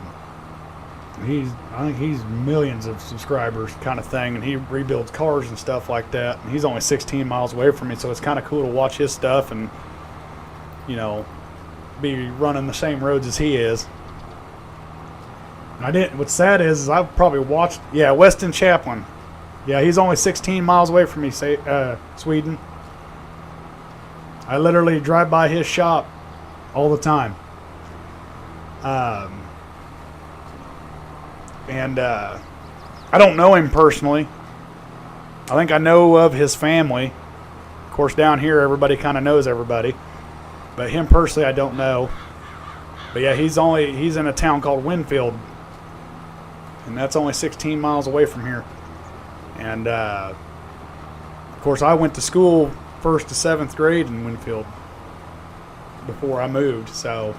think he's millions of subscribers kind of thing, and he rebuilds cars and stuff like that, and he's only 16 miles away from me, so it's kind of cool to watch his stuff and, you know, be running the same roads as he is. And I didn't, what's sad is I've probably watched, yeah, Weston Chaplin. Yeah, he's only 16 miles away from me, Sweden. I literally drive by his shop all the time. I don't know him personally. I think I know of his family. Of course, down here, everybody kind of knows everybody. But him personally, I don't know. But yeah, he's in a town called Winfield. And that's only 16 miles away from here. And, of course, I went to school 1st to 7th grade in Winfield before I moved. So,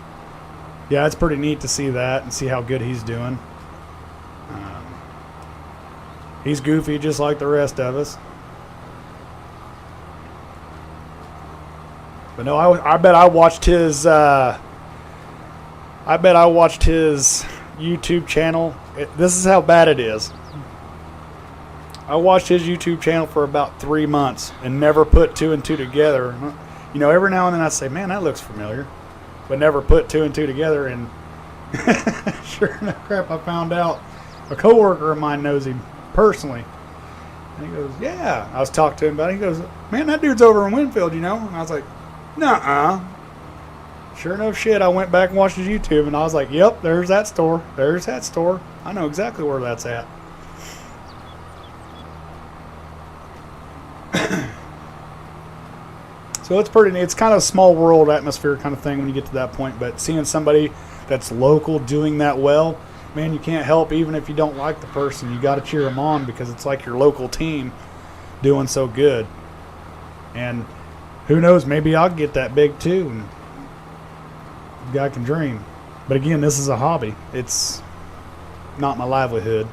yeah, it's pretty neat to see that and see how good he's doing. He's goofy just like the rest of us. But no, I bet I watched his YouTube channel. This is how bad it is. I watched his YouTube channel for about 3 months and never put 2 and 2 together. You know, every now and then I say, man, that looks familiar. But never put 2 and 2 together, and sure enough crap, I found out a coworker of mine knows him. personally. And he goes, yeah. I was talking to him about it. He goes, man, that dude's over in Winfield, you know? And I was like, nuh-uh. Sure enough shit, I went back and watched his YouTube, and I was like, yep, there's that store. There's that store. I know exactly where that's at. So it's kind of a small world atmosphere kind of thing when you get to that point. But seeing somebody that's local doing that well, man, you can't help, even if you don't like the person. You got to cheer them on because it's like your local team doing so good. And who knows, maybe I'll get that big too. And the guy can dream. But again, this is a hobby. It's not my livelihood.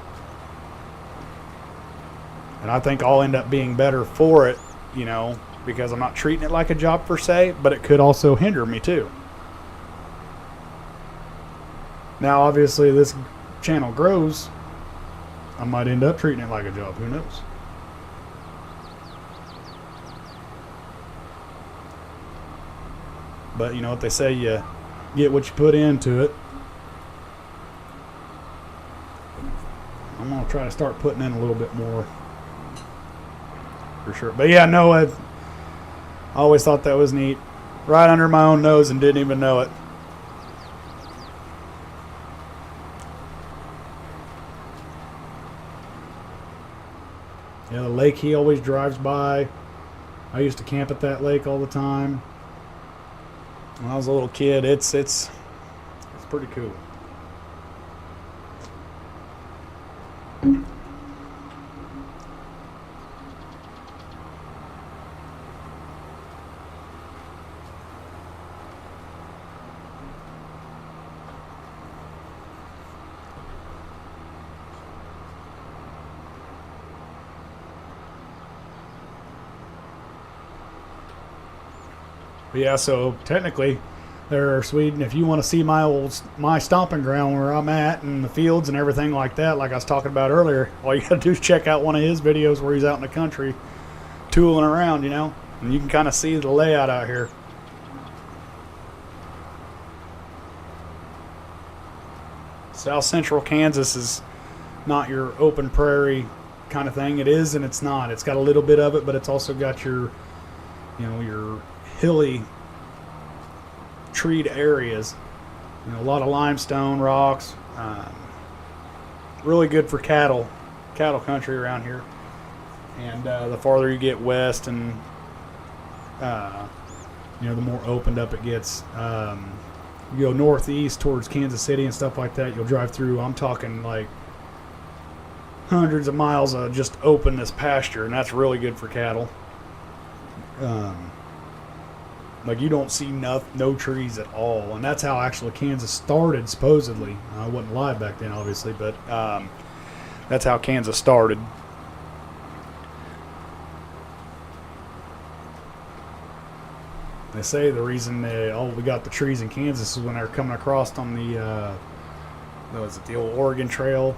And I think I'll end up being better for it, you know, because I'm not treating it like a job per se, but it could also hinder me too. Now, obviously, this channel grows, I might end up treating it like a job. Who knows? But you know what they say, you get what you put into it. I'm going to try to start putting in a little bit more. For sure. But yeah, no, I always thought that was neat. Right under my own nose and didn't even know it. Yeah, the lake he always drives by. I used to camp at that lake all the time. When I was a little kid, it's pretty cool. Yeah, so technically, there, Sweden, if you want to see my stomping ground where I'm at and the fields and everything like that, like I was talking about earlier, all you got to do is check out one of his videos where he's out in the country tooling around, you know, and you can kind of see the layout out here. South Central Kansas is not your open prairie kind of thing. It is and it's not. It's got a little bit of it, but it's also got your, you know, your hilly treed areas, you know, a lot of limestone rocks, really good for cattle country around here. And the farther you get west and you know, the more opened up it gets. You go northeast towards Kansas City and stuff like that, you'll drive through, I'm talking like hundreds of miles of just openness pasture, and that's really good for cattle. Like you don't see no trees at all, and that's how actually Kansas started, supposedly. I wasn't alive back then, obviously, but that's how Kansas started. They say the reason we got the trees in Kansas is when they're coming across on the the old Oregon Trail,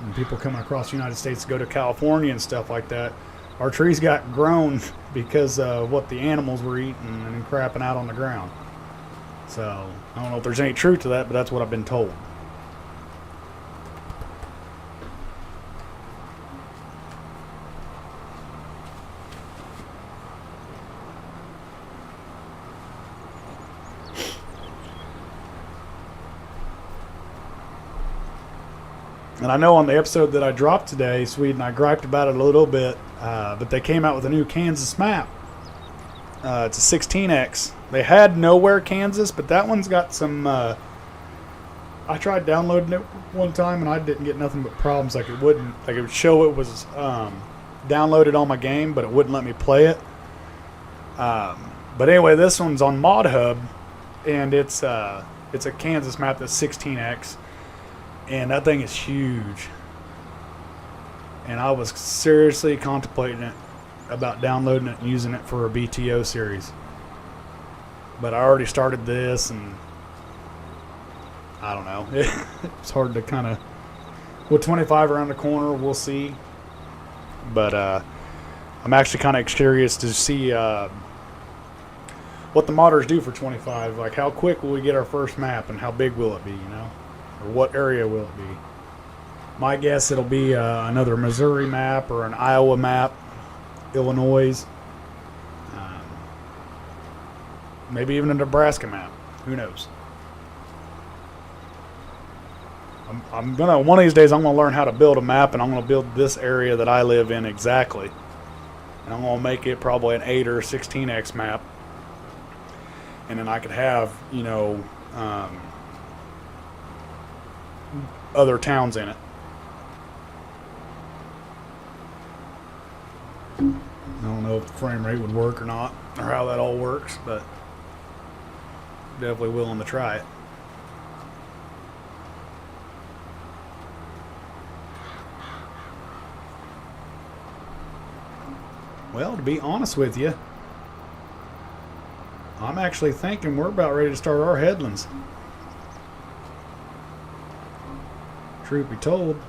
and people coming across the United States to go to California and stuff like that. Our trees got grown because of what the animals were eating and crapping out on the ground. So, I don't know if there's any truth to that, but that's what I've been told. And I know on the episode that I dropped today, Sweden, I griped about it a little bit, but they came out with a new Kansas map. It's a 16X. They had Nowhere, Kansas, but that one's got some... I tried downloading it one time, and I didn't get nothing but problems. Like it would show it was downloaded on my game, but it wouldn't let me play it. But anyway, this one's on Mod Hub, and it's a Kansas map that's 16X. And that thing is huge. And I was seriously contemplating it, about downloading it and using it for a BTO series. But I already started this, and I don't know. It's hard to kind of... With 25 around the corner, we'll see. But I'm actually kind of curious to see what the modders do for 25. Like, how quick will we get our first map, and how big will it be, you know? Or what area will it be? My guess it'll be another Missouri map or an Iowa map, Illinois, maybe even a Nebraska map. Who knows? I'm gonna, one of these days I'm gonna learn how to build a map, and I'm gonna build this area that I live in exactly, and I'm gonna make it probably an 8 or 16x map, and then I could have, you know, other towns in it. I don't know if the frame rate would work or not, or how that all works, but definitely willing to try it. Well, to be honest with you, I'm actually thinking we're about ready to start our headlands. Truth be told,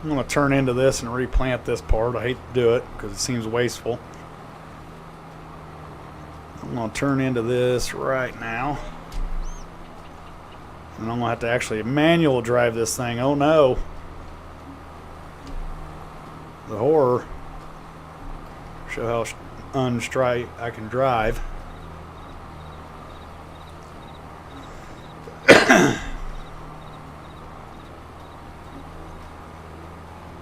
I'm going to turn into this and replant this part. I hate to do it because it seems wasteful. I'm going to turn into this right now. And I'm going to have to actually manual drive this thing. Oh no. The horror. Show how unstraight I can drive.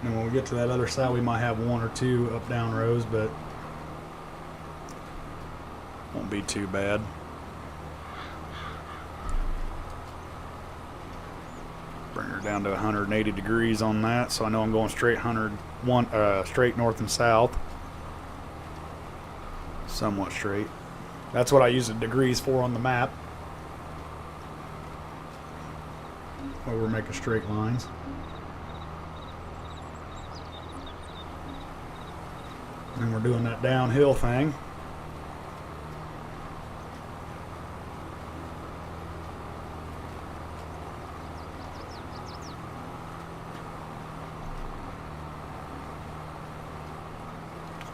And when we get to that other side, we might have 1 or 2 up-down rows, but won't be too bad. Bring her down to 180 degrees on that, so I know I'm going straight straight north and south. Somewhat straight. That's what I use the degrees for on the map, where we're making straight lines. And we're doing that downhill thing.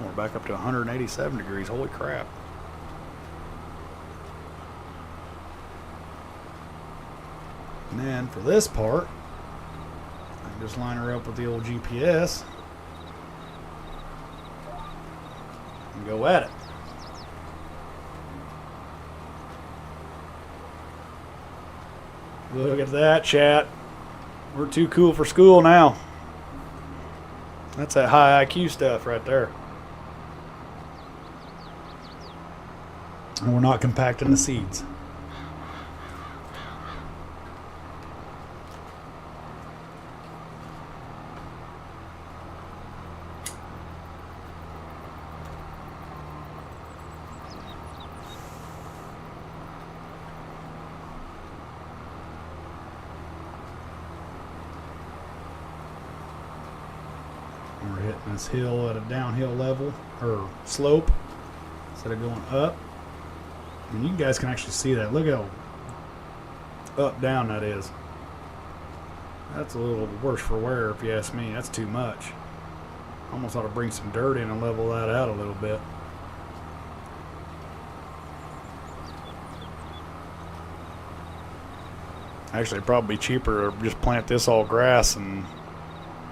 We're back up to 187 degrees. Holy crap. And then for this part, I can just line her up with the old GPS. And go at it. Look at that, chat. We're too cool for school now. That's that high IQ stuff right there. And we're not compacting the seeds. We're hitting this hill at a downhill level, or slope, instead of going up. And you guys can actually see that. Look how up down that is. That's a little worse for wear, if you ask me. That's too much. Almost ought to bring some dirt in and level that out a little bit. Actually, it'd probably be cheaper to just plant this all grass and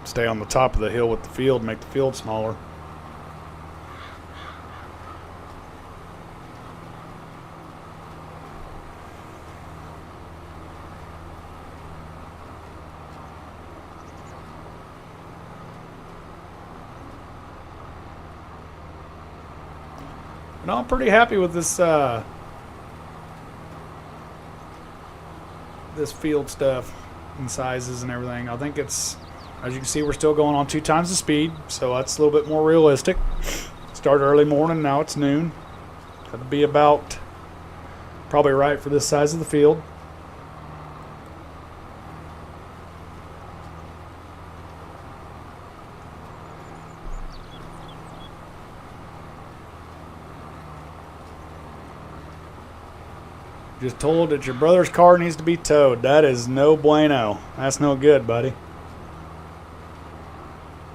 stay on the top of the hill with the field, make the field smaller. But I'm pretty happy with this this field stuff and sizes and everything. I think it's, as you can see, we're still going on 2 times the speed, so that's a little bit more realistic. Started early morning, now it's noon. Got to be about probably right for this size of the field. Just told that your brother's car needs to be towed. That is no bueno. That's no good, buddy.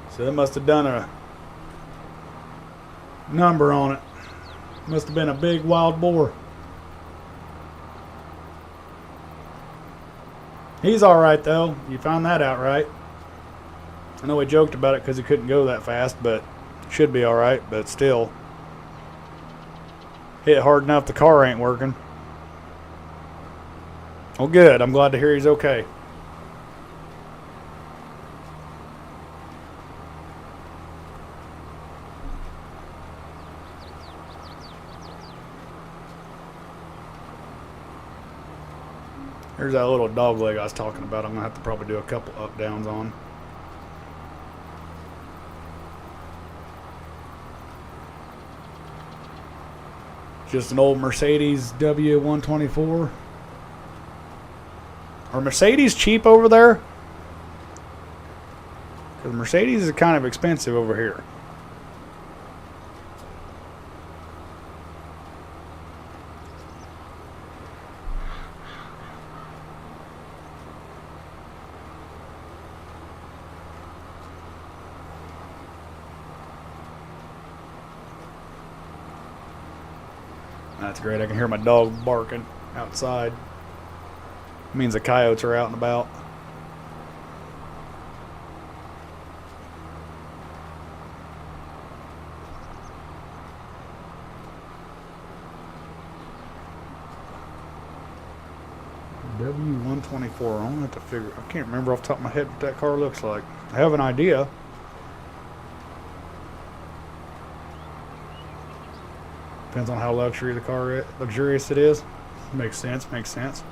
So they must have done a number on it. Must have been a big wild boar. He's all right, though. You found that out, right? I know we joked about it because he couldn't go that fast, but should be all right. But still, hit hard enough the car ain't working. Well, good. I'm glad to hear he's okay. Here's that little dog leg I was talking about. I'm going to have to probably do a couple up downs on. Just an old Mercedes W124. Are Mercedes cheap over there? Because Mercedes is kind of expensive over here. That's great. I can hear my dog barking outside. It means the coyotes are out and about. W124. I'm gonna have to figure. I can't remember off the top of my head what that car looks like. I have an idea. Depends on how luxurious it is. Makes sense. Makes sense.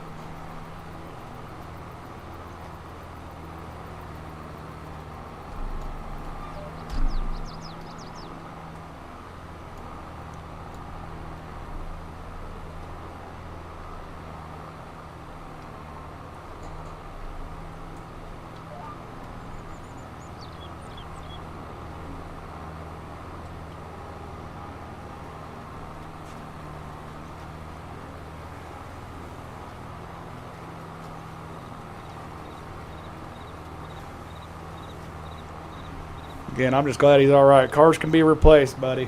Again, I'm just glad he's all right. Cars can be replaced, buddy.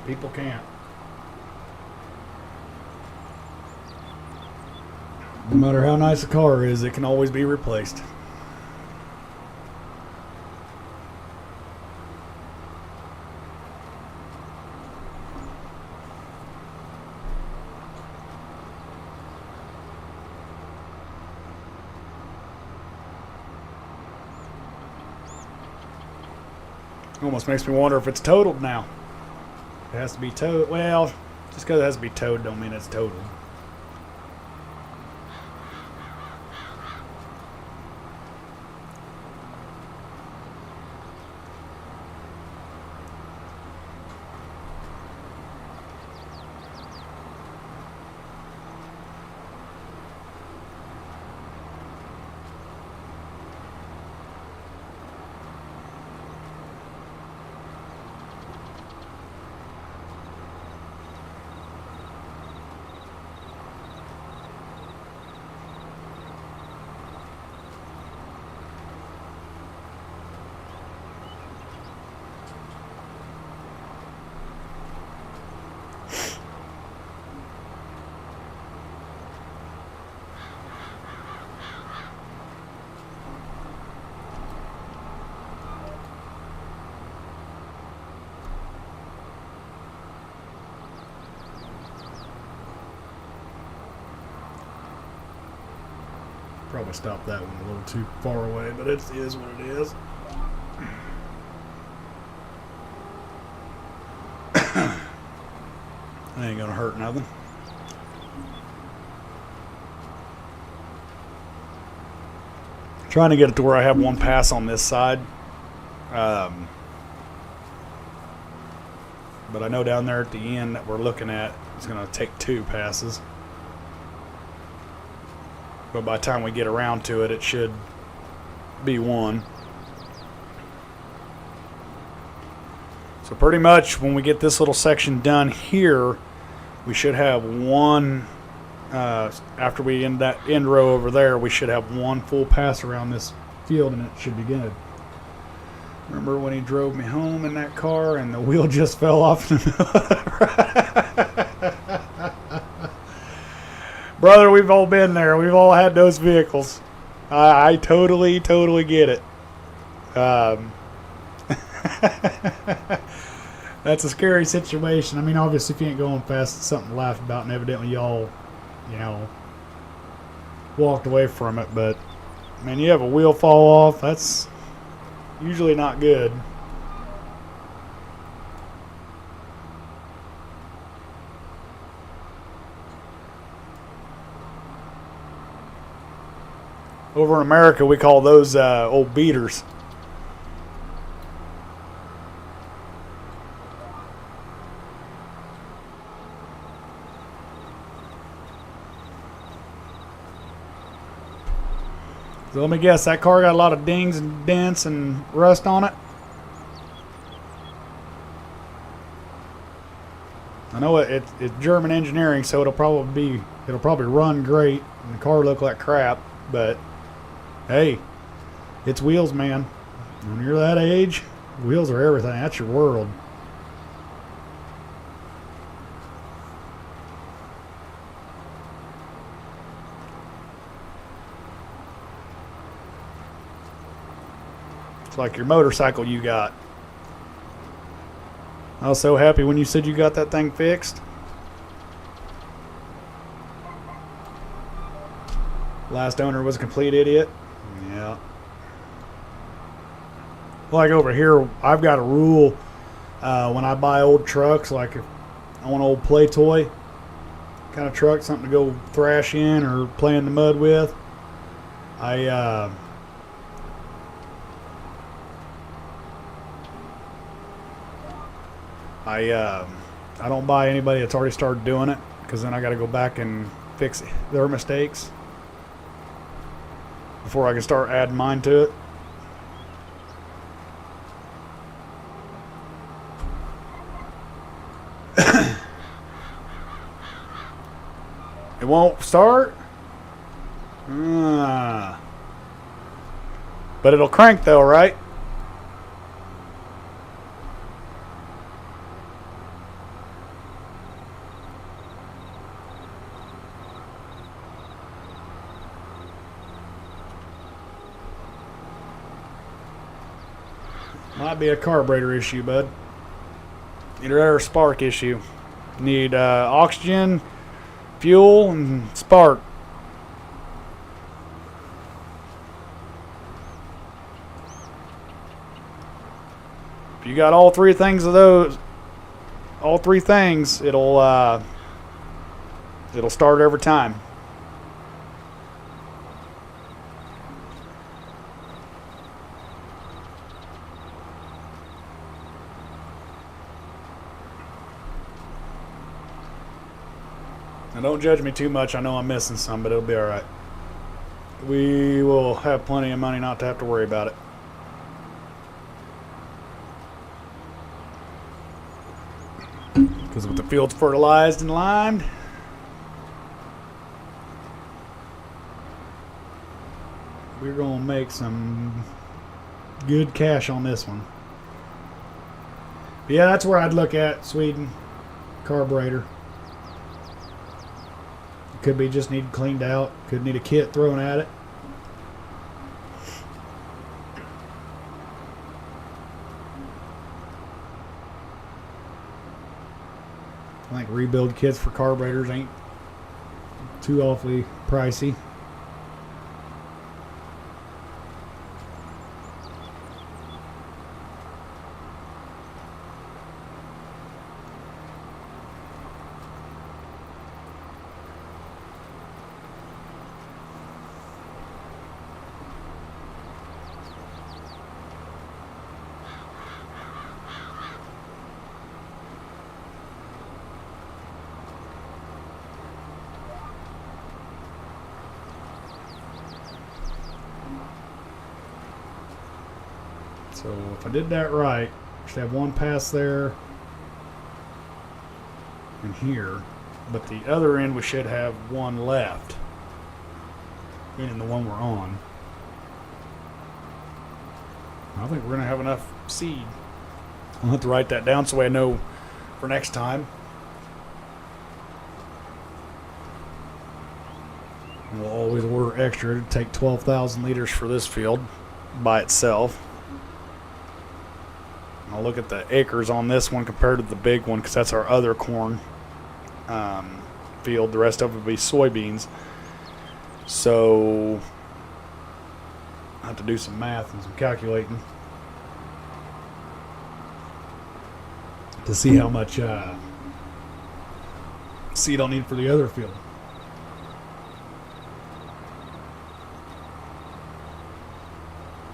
People can't. No matter how nice a car is, it can always be replaced. Almost makes me wonder if it's totaled now. It has to be towed. Well, just because it has to be towed don't mean it's totaled. Probably stop that one a little too far away, but it is what it is. That ain't gonna hurt nothing. Trying to get it to where I have one pass on this side. But I know down there at the end that we're looking at, it's gonna take 2 passes. But by the time we get around to it, it should be 1. So pretty much when we get this little section done here, we should have 1, after we end that end row over there, we should have 1 full pass around this field and it should be good. Remember when he drove me home in that car and the wheel just fell off in the middle of the Brother, we've all been there. We've all had those vehicles. I totally get it. That's a scary situation. I mean, obviously, if you ain't going fast, it's something to laugh about, and evidently y'all, you know, walked away from it. But, man, you have a wheel fall off. That's usually not good. Over in America, we call those old beaters. So let me guess, that car got a lot of dings and dents and rust on it? I know it's German engineering, so it'll probably run great and the car look like crap, but hey, it's wheels, man. When you're that age, wheels are everything. That's your world. It's like your motorcycle you got. I was so happy when you said you got that thing fixed. Last owner was a complete idiot. Yeah. Like over here, I've got a rule when I buy old trucks, like if I want an old play toy kind of truck, something to go thrash in or play in the mud with, I don't buy anybody that's already started doing it, because then I got to go back and fix their mistakes before I can start adding mine to it. It won't start? But it'll crank though, right? Might be a carburetor issue, bud. Either that or a spark issue. Need oxygen, fuel, and spark. If you got all three things of those, it'll start every time. Now don't judge me too much. I know I'm missing some, but it'll be alright. We will have plenty of money not to have to worry about it. Because with the fields fertilized and limed, we're going to make some good cash on this one. But yeah, that's where I'd look at Sweden. Carburetor. Could be just need cleaned out. Could need a kit thrown at it. I think rebuild kits for carburetors ain't too awfully pricey. So if I did that right, I should have one pass there and here, but the other end we should have one left, meaning the one we're on. I think we're going to have enough seed. I'll have to write that down so I know for next time. And we'll always order extra. It'd take 12,000 liters for this field by itself. I'll look at the acres on this one compared to the big one, because that's our other corn field. The rest of it would be soybeans. So I have to do some math and some calculating to see how much seed I'll need for the other field.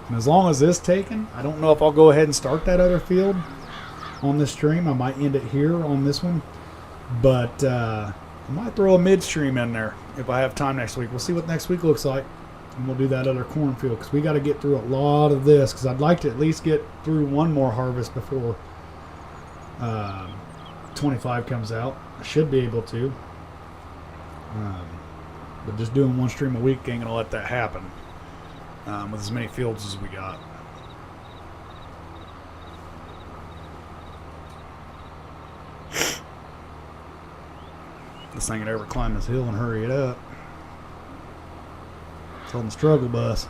And as long as this taken, I don't know if I'll go ahead and start that other field on this stream. I might end it here on this one, but I might throw a midstream in there if I have time next week. We'll see what next week looks like, and we'll do that other cornfield, because we got to get through a lot of this, because I'd like to at least get through one more harvest before 25 comes out. I should be able to, but just doing one stream a week ain't gonna let that happen with as many fields as we got. This thing could ever climb this hill and hurry it up. It's on the struggle bus.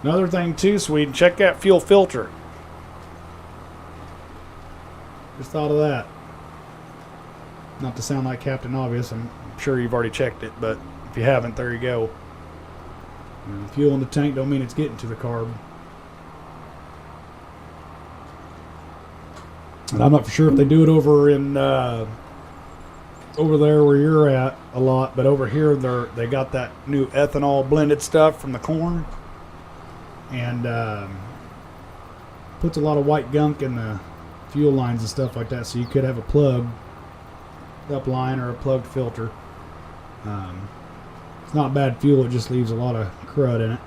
Another thing too, Sweden, check that fuel filter. Just thought of that. Not to sound like Captain Obvious, I'm sure you've already checked it, but if you haven't, there you go. And the fuel in the tank don't mean it's getting to the carb. And I'm not for sure if they do it over in over there where you're at a lot, but over here they got that new ethanol blended stuff from the corn. And puts a lot of white gunk in the fuel lines and stuff like that, so you could have a plugged up line or a plugged filter. It's not bad fuel, it just leaves a lot of crud in it.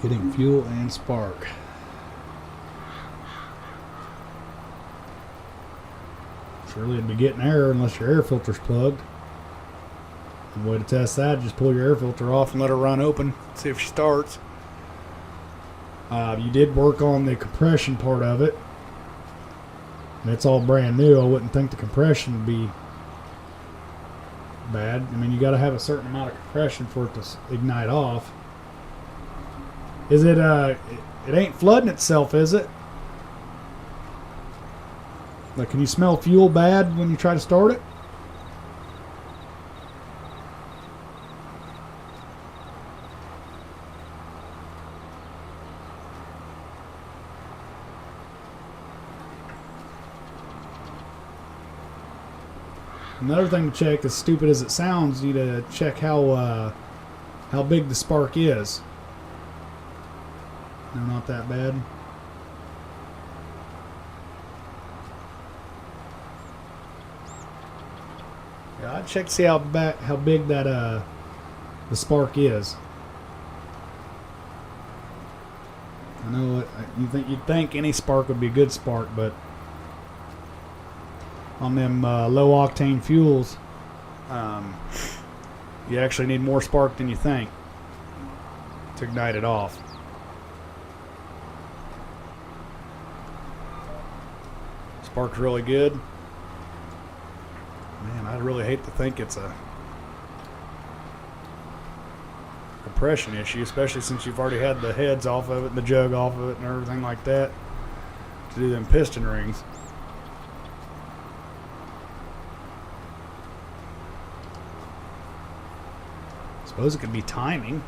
Getting fuel and spark. Surely it'd be getting air unless your air filter's plugged. The way to test that, just pull your air filter off and let her run open. See if she starts. You did work on the compression part of it. And it's all brand new. I wouldn't think the compression would be bad. I mean, you got to have a certain amount of compression for it to ignite off. Is it, it ain't flooding itself, is it? Like, can you smell fuel bad when you try to start it? Another thing to check, as stupid as it sounds, you need to check how big the spark is. No, not that bad. Yeah, I'd check to see how big that the spark is. I know you'd think any spark would be a good spark, but on them low octane fuels, you actually need more spark than you think to ignite it off. Spark's really good. Man, I'd really hate to think it's a compression issue, especially since you've already had the heads off of it and the jug off of it and everything like that to do them piston rings. Suppose it could be timing,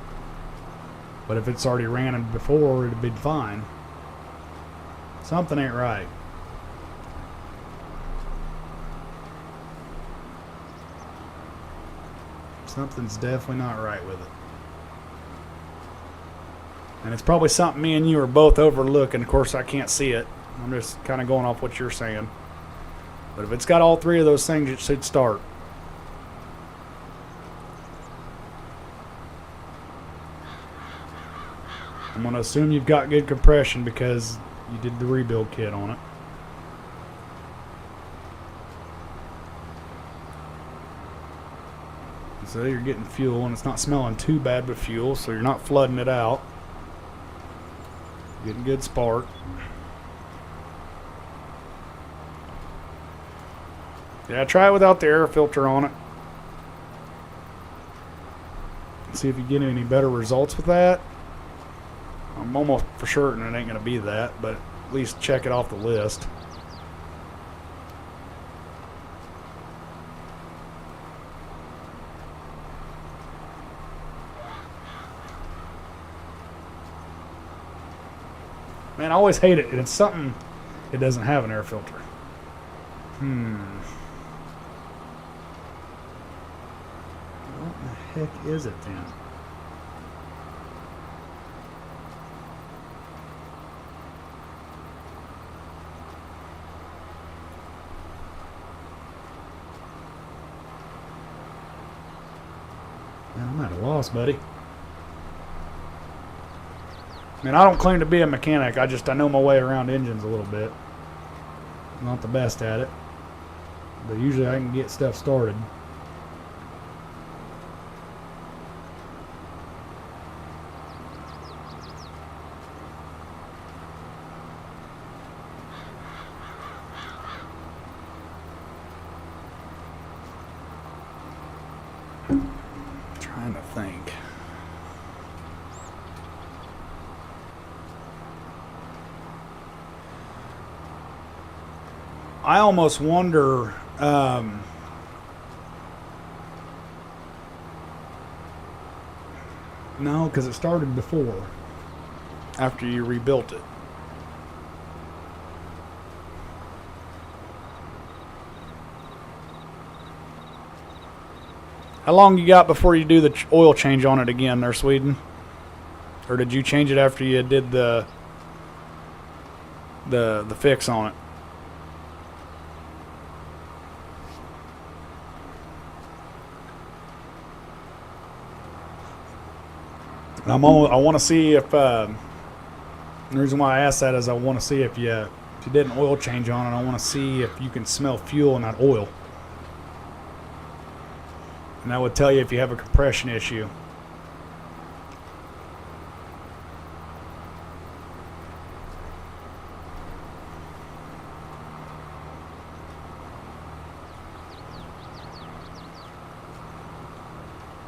but if it's already ran it before, it'd be fine. Something ain't right. Something's definitely not right with it. And it's probably something me and you are both overlooking. Of course, I can't see it. I'm just kind of going off what you're saying. But if it's got all three of those things, it should start. I'm going to assume you've got good compression because you did the rebuild kit on it. So you're getting fuel, and it's not smelling too bad with fuel, so you're not flooding it out. Getting good spark. Yeah, try it without the air filter on it. See if you get any better results with that. I'm almost for certain it ain't going to be that, but at least check it off the list. Man, I always hate it. It's something, it doesn't have an air filter. What the heck is it then? Man, I'm at a loss, buddy. I mean, I don't claim to be a mechanic. I know my way around engines a little bit. I'm not the best at it, but usually I can get stuff started. Trying to think. I almost wonder, no, because it started before, after you rebuilt it. How long you got before you do the oil change on it again there, Sweden? Or did you change it after you did the fix on it? I want to see if the reason why I asked that is I want to see if you did an oil change on it. I want to see if you can smell fuel in that oil, and that would tell you if you have a compression issue.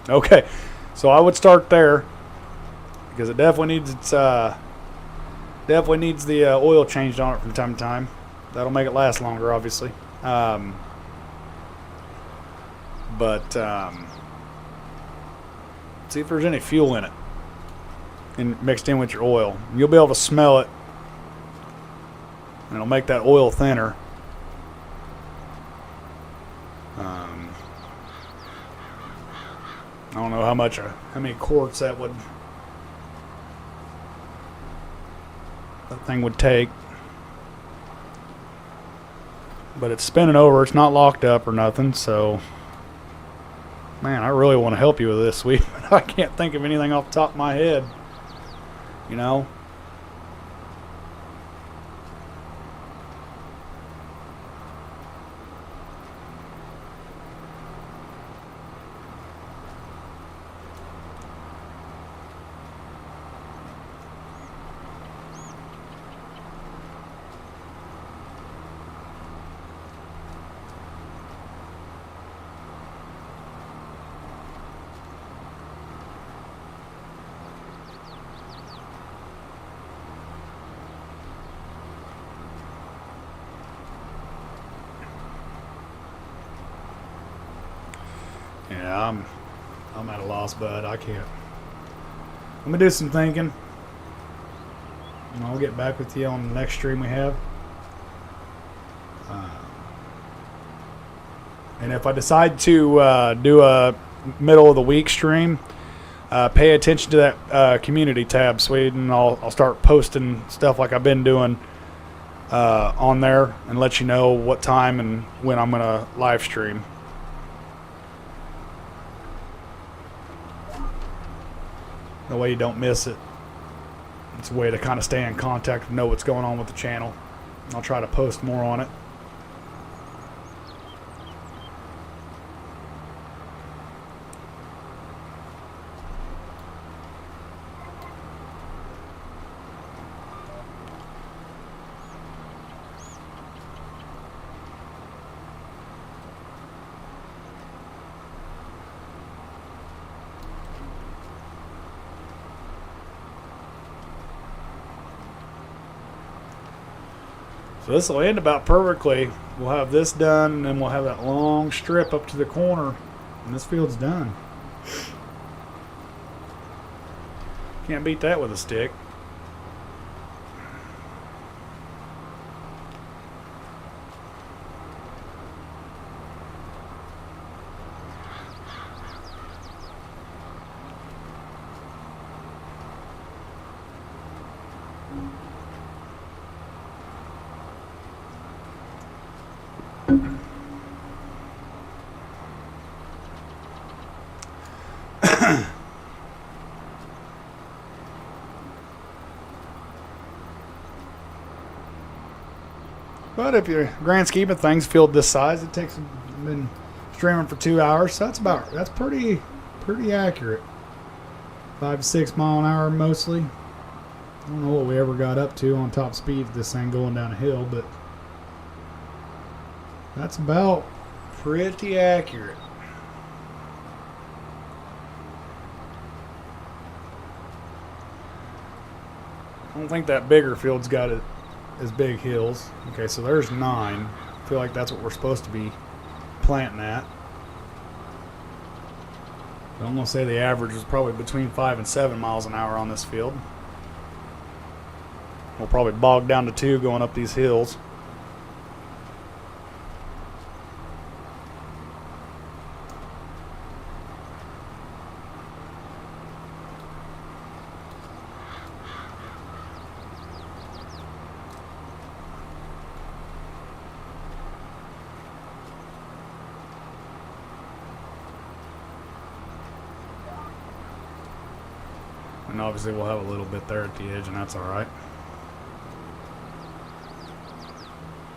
Okay, so I would start there. Because it definitely needs the oil changed on it from time to time. That'll make it last longer, obviously. See if there's any fuel in it and mixed in with your oil. You'll be able to smell it. And it'll make that oil thinner. I don't know how many quarts that thing would take, but it's spinning over. It's not locked up or nothing. So, man, I really want to help you with this, Sweet, but I can't think of anything off the top of my head. You know. Yeah, I'm at a loss, bud. I can't. I'm gonna do some thinking, and I'll get back with you on the next stream we have. And if I decide to do middle of the week stream, pay attention to that community tab, Sweden. I'll start posting stuff like I've been doing on there and let you know what time and when I'm going to live stream. That way you don't miss it. It's a way to kind of stay in contact and know what's going on with the channel. I'll try to post more on it. So this will end about perfectly. We'll have this done, and then we'll have that long strip up to the corner, and this field's done. Can't beat that with a stick. But if you're grand scheme of things, field this size, it takes been streaming for 2 hours, so that's pretty accurate. 5 to 6 mile an hour mostly. I don't know what we ever got up to on top speed with this thing going down a hill, but that's about pretty accurate. I don't think that bigger field's got it as big hills. Okay, so there's 9. I feel like that's what we're supposed to be planting at. I'm going to say the average is probably between 5 and 7 miles an hour on this field. We'll probably bog down to 2 going up these hills. And obviously we'll have a little bit there at the edge, and that's alright.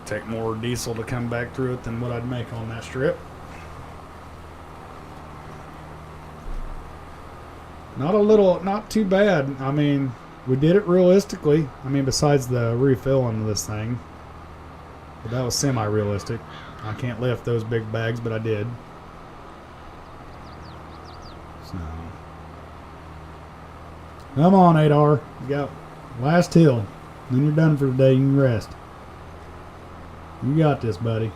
Take more diesel to come back through it than what I'd make on that strip. Not too bad. I mean, we did it realistically. I mean, besides the refilling of this thing. But that was semi-realistic. I can't lift those big bags, but I did. So, come on, Adar. You got last hill. Then you're done for the day. You can rest. You got this, buddy.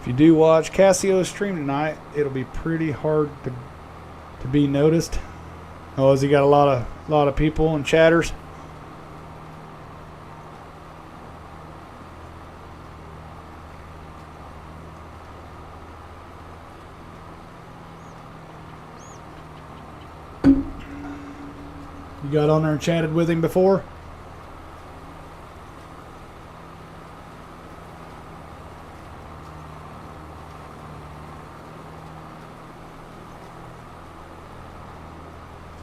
If you do watch Cassio's stream tonight, it'll be pretty hard to be noticed. Oh, has he got a lot of people and chatters? You got on there and chatted with him before?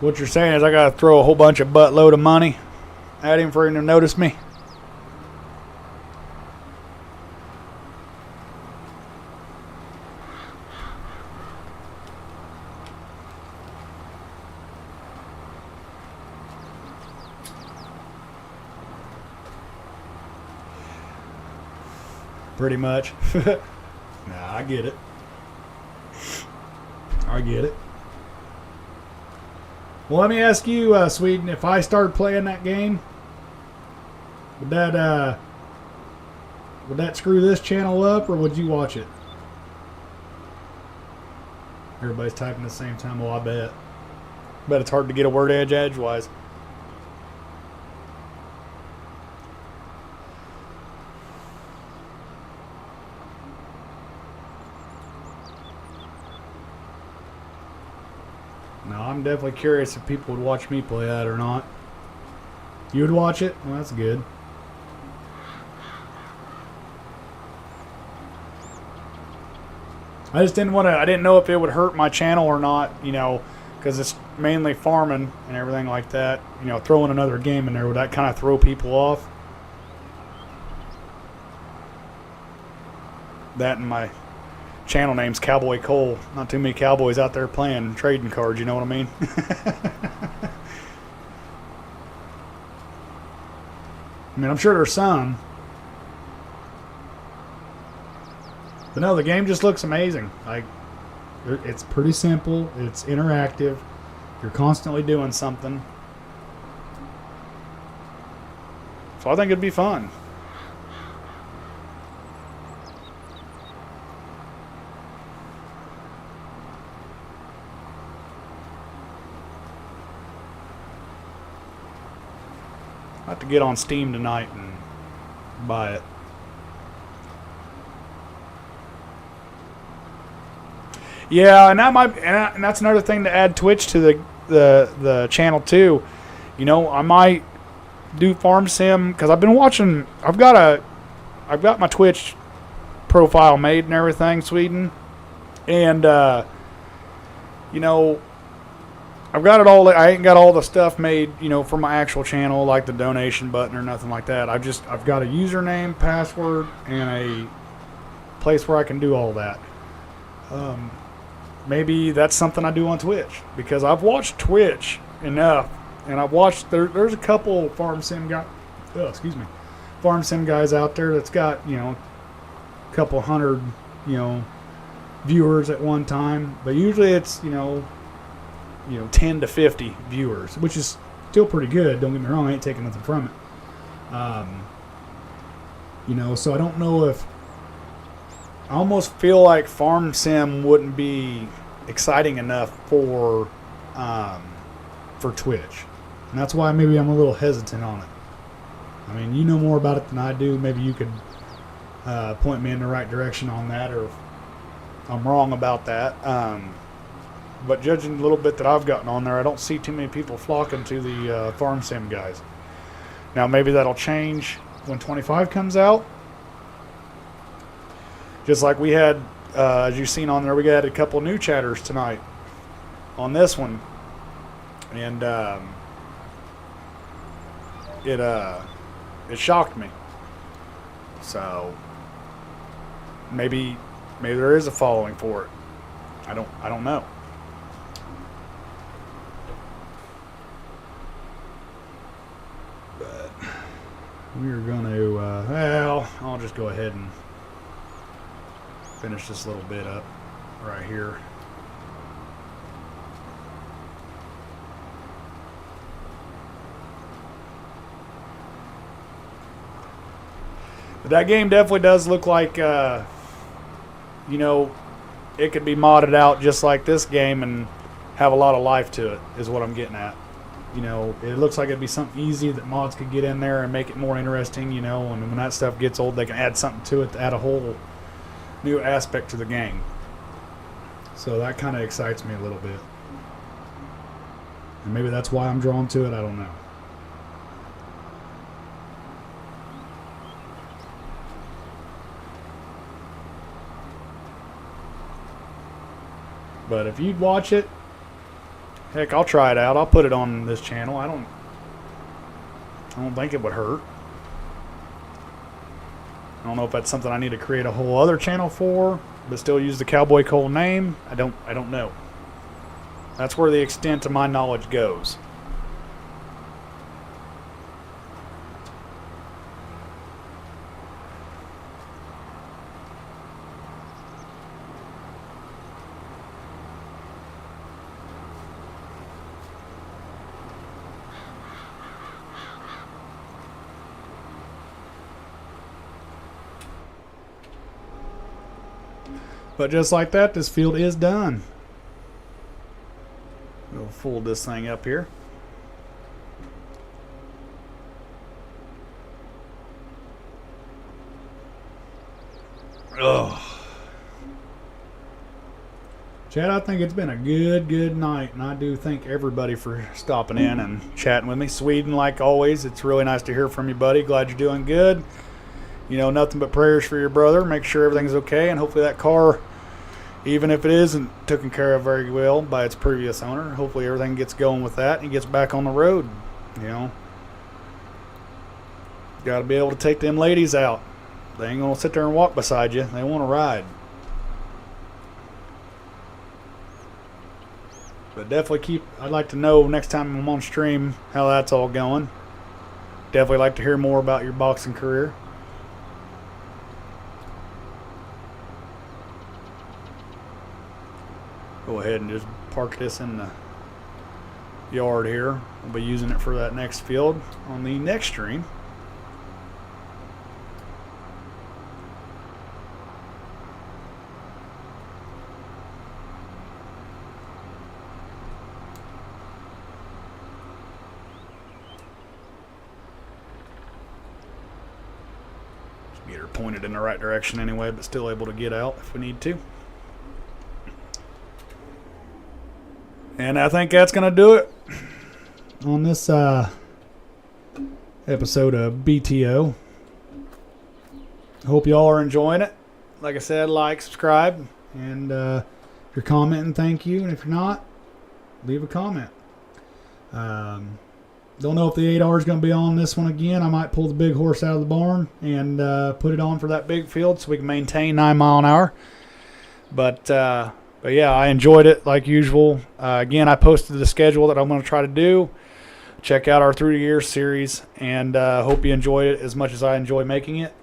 What you're saying is I gotta throw a whole bunch of buttload of money at him for him to notice me? Pretty much. Nah, I get it. I get it. Well, let me ask you, Sweden, if I started playing that game, would that screw this channel up, or would you watch it? Everybody's typing at the same time. Well, I bet. Bet it's hard to get a word edgewise. No, I'm definitely curious if people would watch me play that or not. You would watch it? Well, that's good. I just didn't want to. I didn't know if it would hurt my channel or not. You know, because it's mainly farming and everything like that. You know, throwing another game in there, would that kind of throw people off? That and my channel name's Cowboy Cole. Not too many cowboys out there playing trading cards, you know what I mean? I mean, I'm sure there's some. But no, the game just looks amazing. Like, it's pretty simple. It's interactive. You're constantly doing something. So I think it'd be fun. I have to get on Steam tonight and buy it. Yeah, and that might, and that's another thing to add Twitch to the channel too. You know, I might do farm sim because I've been watching. I've got my Twitch profile made and everything, Sweden, and you know, I've got it all. I ain't got all the stuff made, you know, for my actual channel, like the donation button or nothing like that. I've got a username, password, and a place where I can do all that. Maybe that's something I do on Twitch because I've watched Twitch enough, and I've watched there's a couple farm sim guys out there that's got, you know, a couple hundred, you know, viewers at one time, but usually it's, you know 10 to 50 viewers, which is still pretty good. Don't get me wrong, I ain't taking nothing from it. You know, so I don't know if I almost feel like farm sim wouldn't be exciting enough for Twitch, and that's why maybe I'm a little hesitant on it. I mean, you know more about it than I do. Maybe you could point me in the right direction on that, or if I'm wrong about that. But judging a little bit that I've gotten on there, I don't see too many people flocking to the farm sim guys. Now maybe that'll change when 25 comes out. Just like we had, as you've seen on there, we got a couple new chatters tonight on this one, and it shocked me. So maybe there is a following for it. I don't know. But we're gonna well, I'll just go ahead and finish this little bit up right here. But that game definitely does look like, you know, it could be modded out just like this game and have a lot of life to it, is what I'm getting at. You know, it looks like it'd be something easy that mods could get in there and make it more interesting, you know, and when that stuff gets old, they can add something to it to add a whole new aspect to the game. So that kind of excites me a little bit. And maybe that's why I'm drawn to it, I don't know. But if you'd watch it, heck, I'll try it out. I'll put it on this channel. I don't think it would hurt. I don't know if that's something I need to create a whole other channel for, but still use the Cowboy Cole name. I don't know. That's where the extent of my knowledge goes. But just like that, this field is done. We'll fold this thing up here. Chad, I think it's been a good night, and I do thank everybody for stopping in and chatting with me. Sweden, like always, it's really nice to hear from you, buddy. Glad you're doing good. You know, nothing but prayers for your brother. Make sure everything's okay, and hopefully that car, even if it isn't taken care of very well by its previous owner, hopefully everything gets going with that and gets back on the road. You know, got to be able to take them ladies out. They ain't going to sit there and walk beside you. They want to ride. But definitely I'd like to know next time I'm on stream how that's all going. Definitely like to hear more about your boxing career. Go ahead and just park this in the yard here. We'll be using it for that next field on the next stream. Get her pointed in the right direction anyway, but still able to get out if we need to. And I think that's going to do it on this episode of BTO. Hope y'all are enjoying it. Like I said, like, subscribe, and if you're commenting, thank you. And if you're not, leave a comment. Don't know if the 8R is going to be on this one again. I might pull the big horse out of the barn and put it on for that big field so we can maintain 9 mile an hour. But yeah, I enjoyed it like usual. Again, I posted the schedule that I'm going to try to do. Check out our Through the Years series, and hope you enjoyed it as much as I enjoy making it.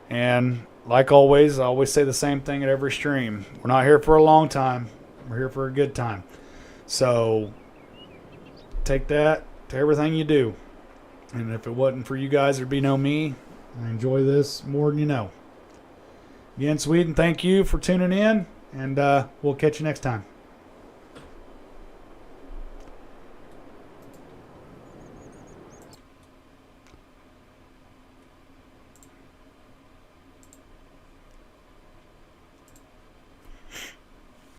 And like always, I always say the same thing at every stream. We're not here for a long time. We're here for a good time. So take that to everything you do. And if it wasn't for you guys, there'd be no me. I enjoy this more than you know. Again, Sweden, thank you for tuning in, and we'll catch you next time.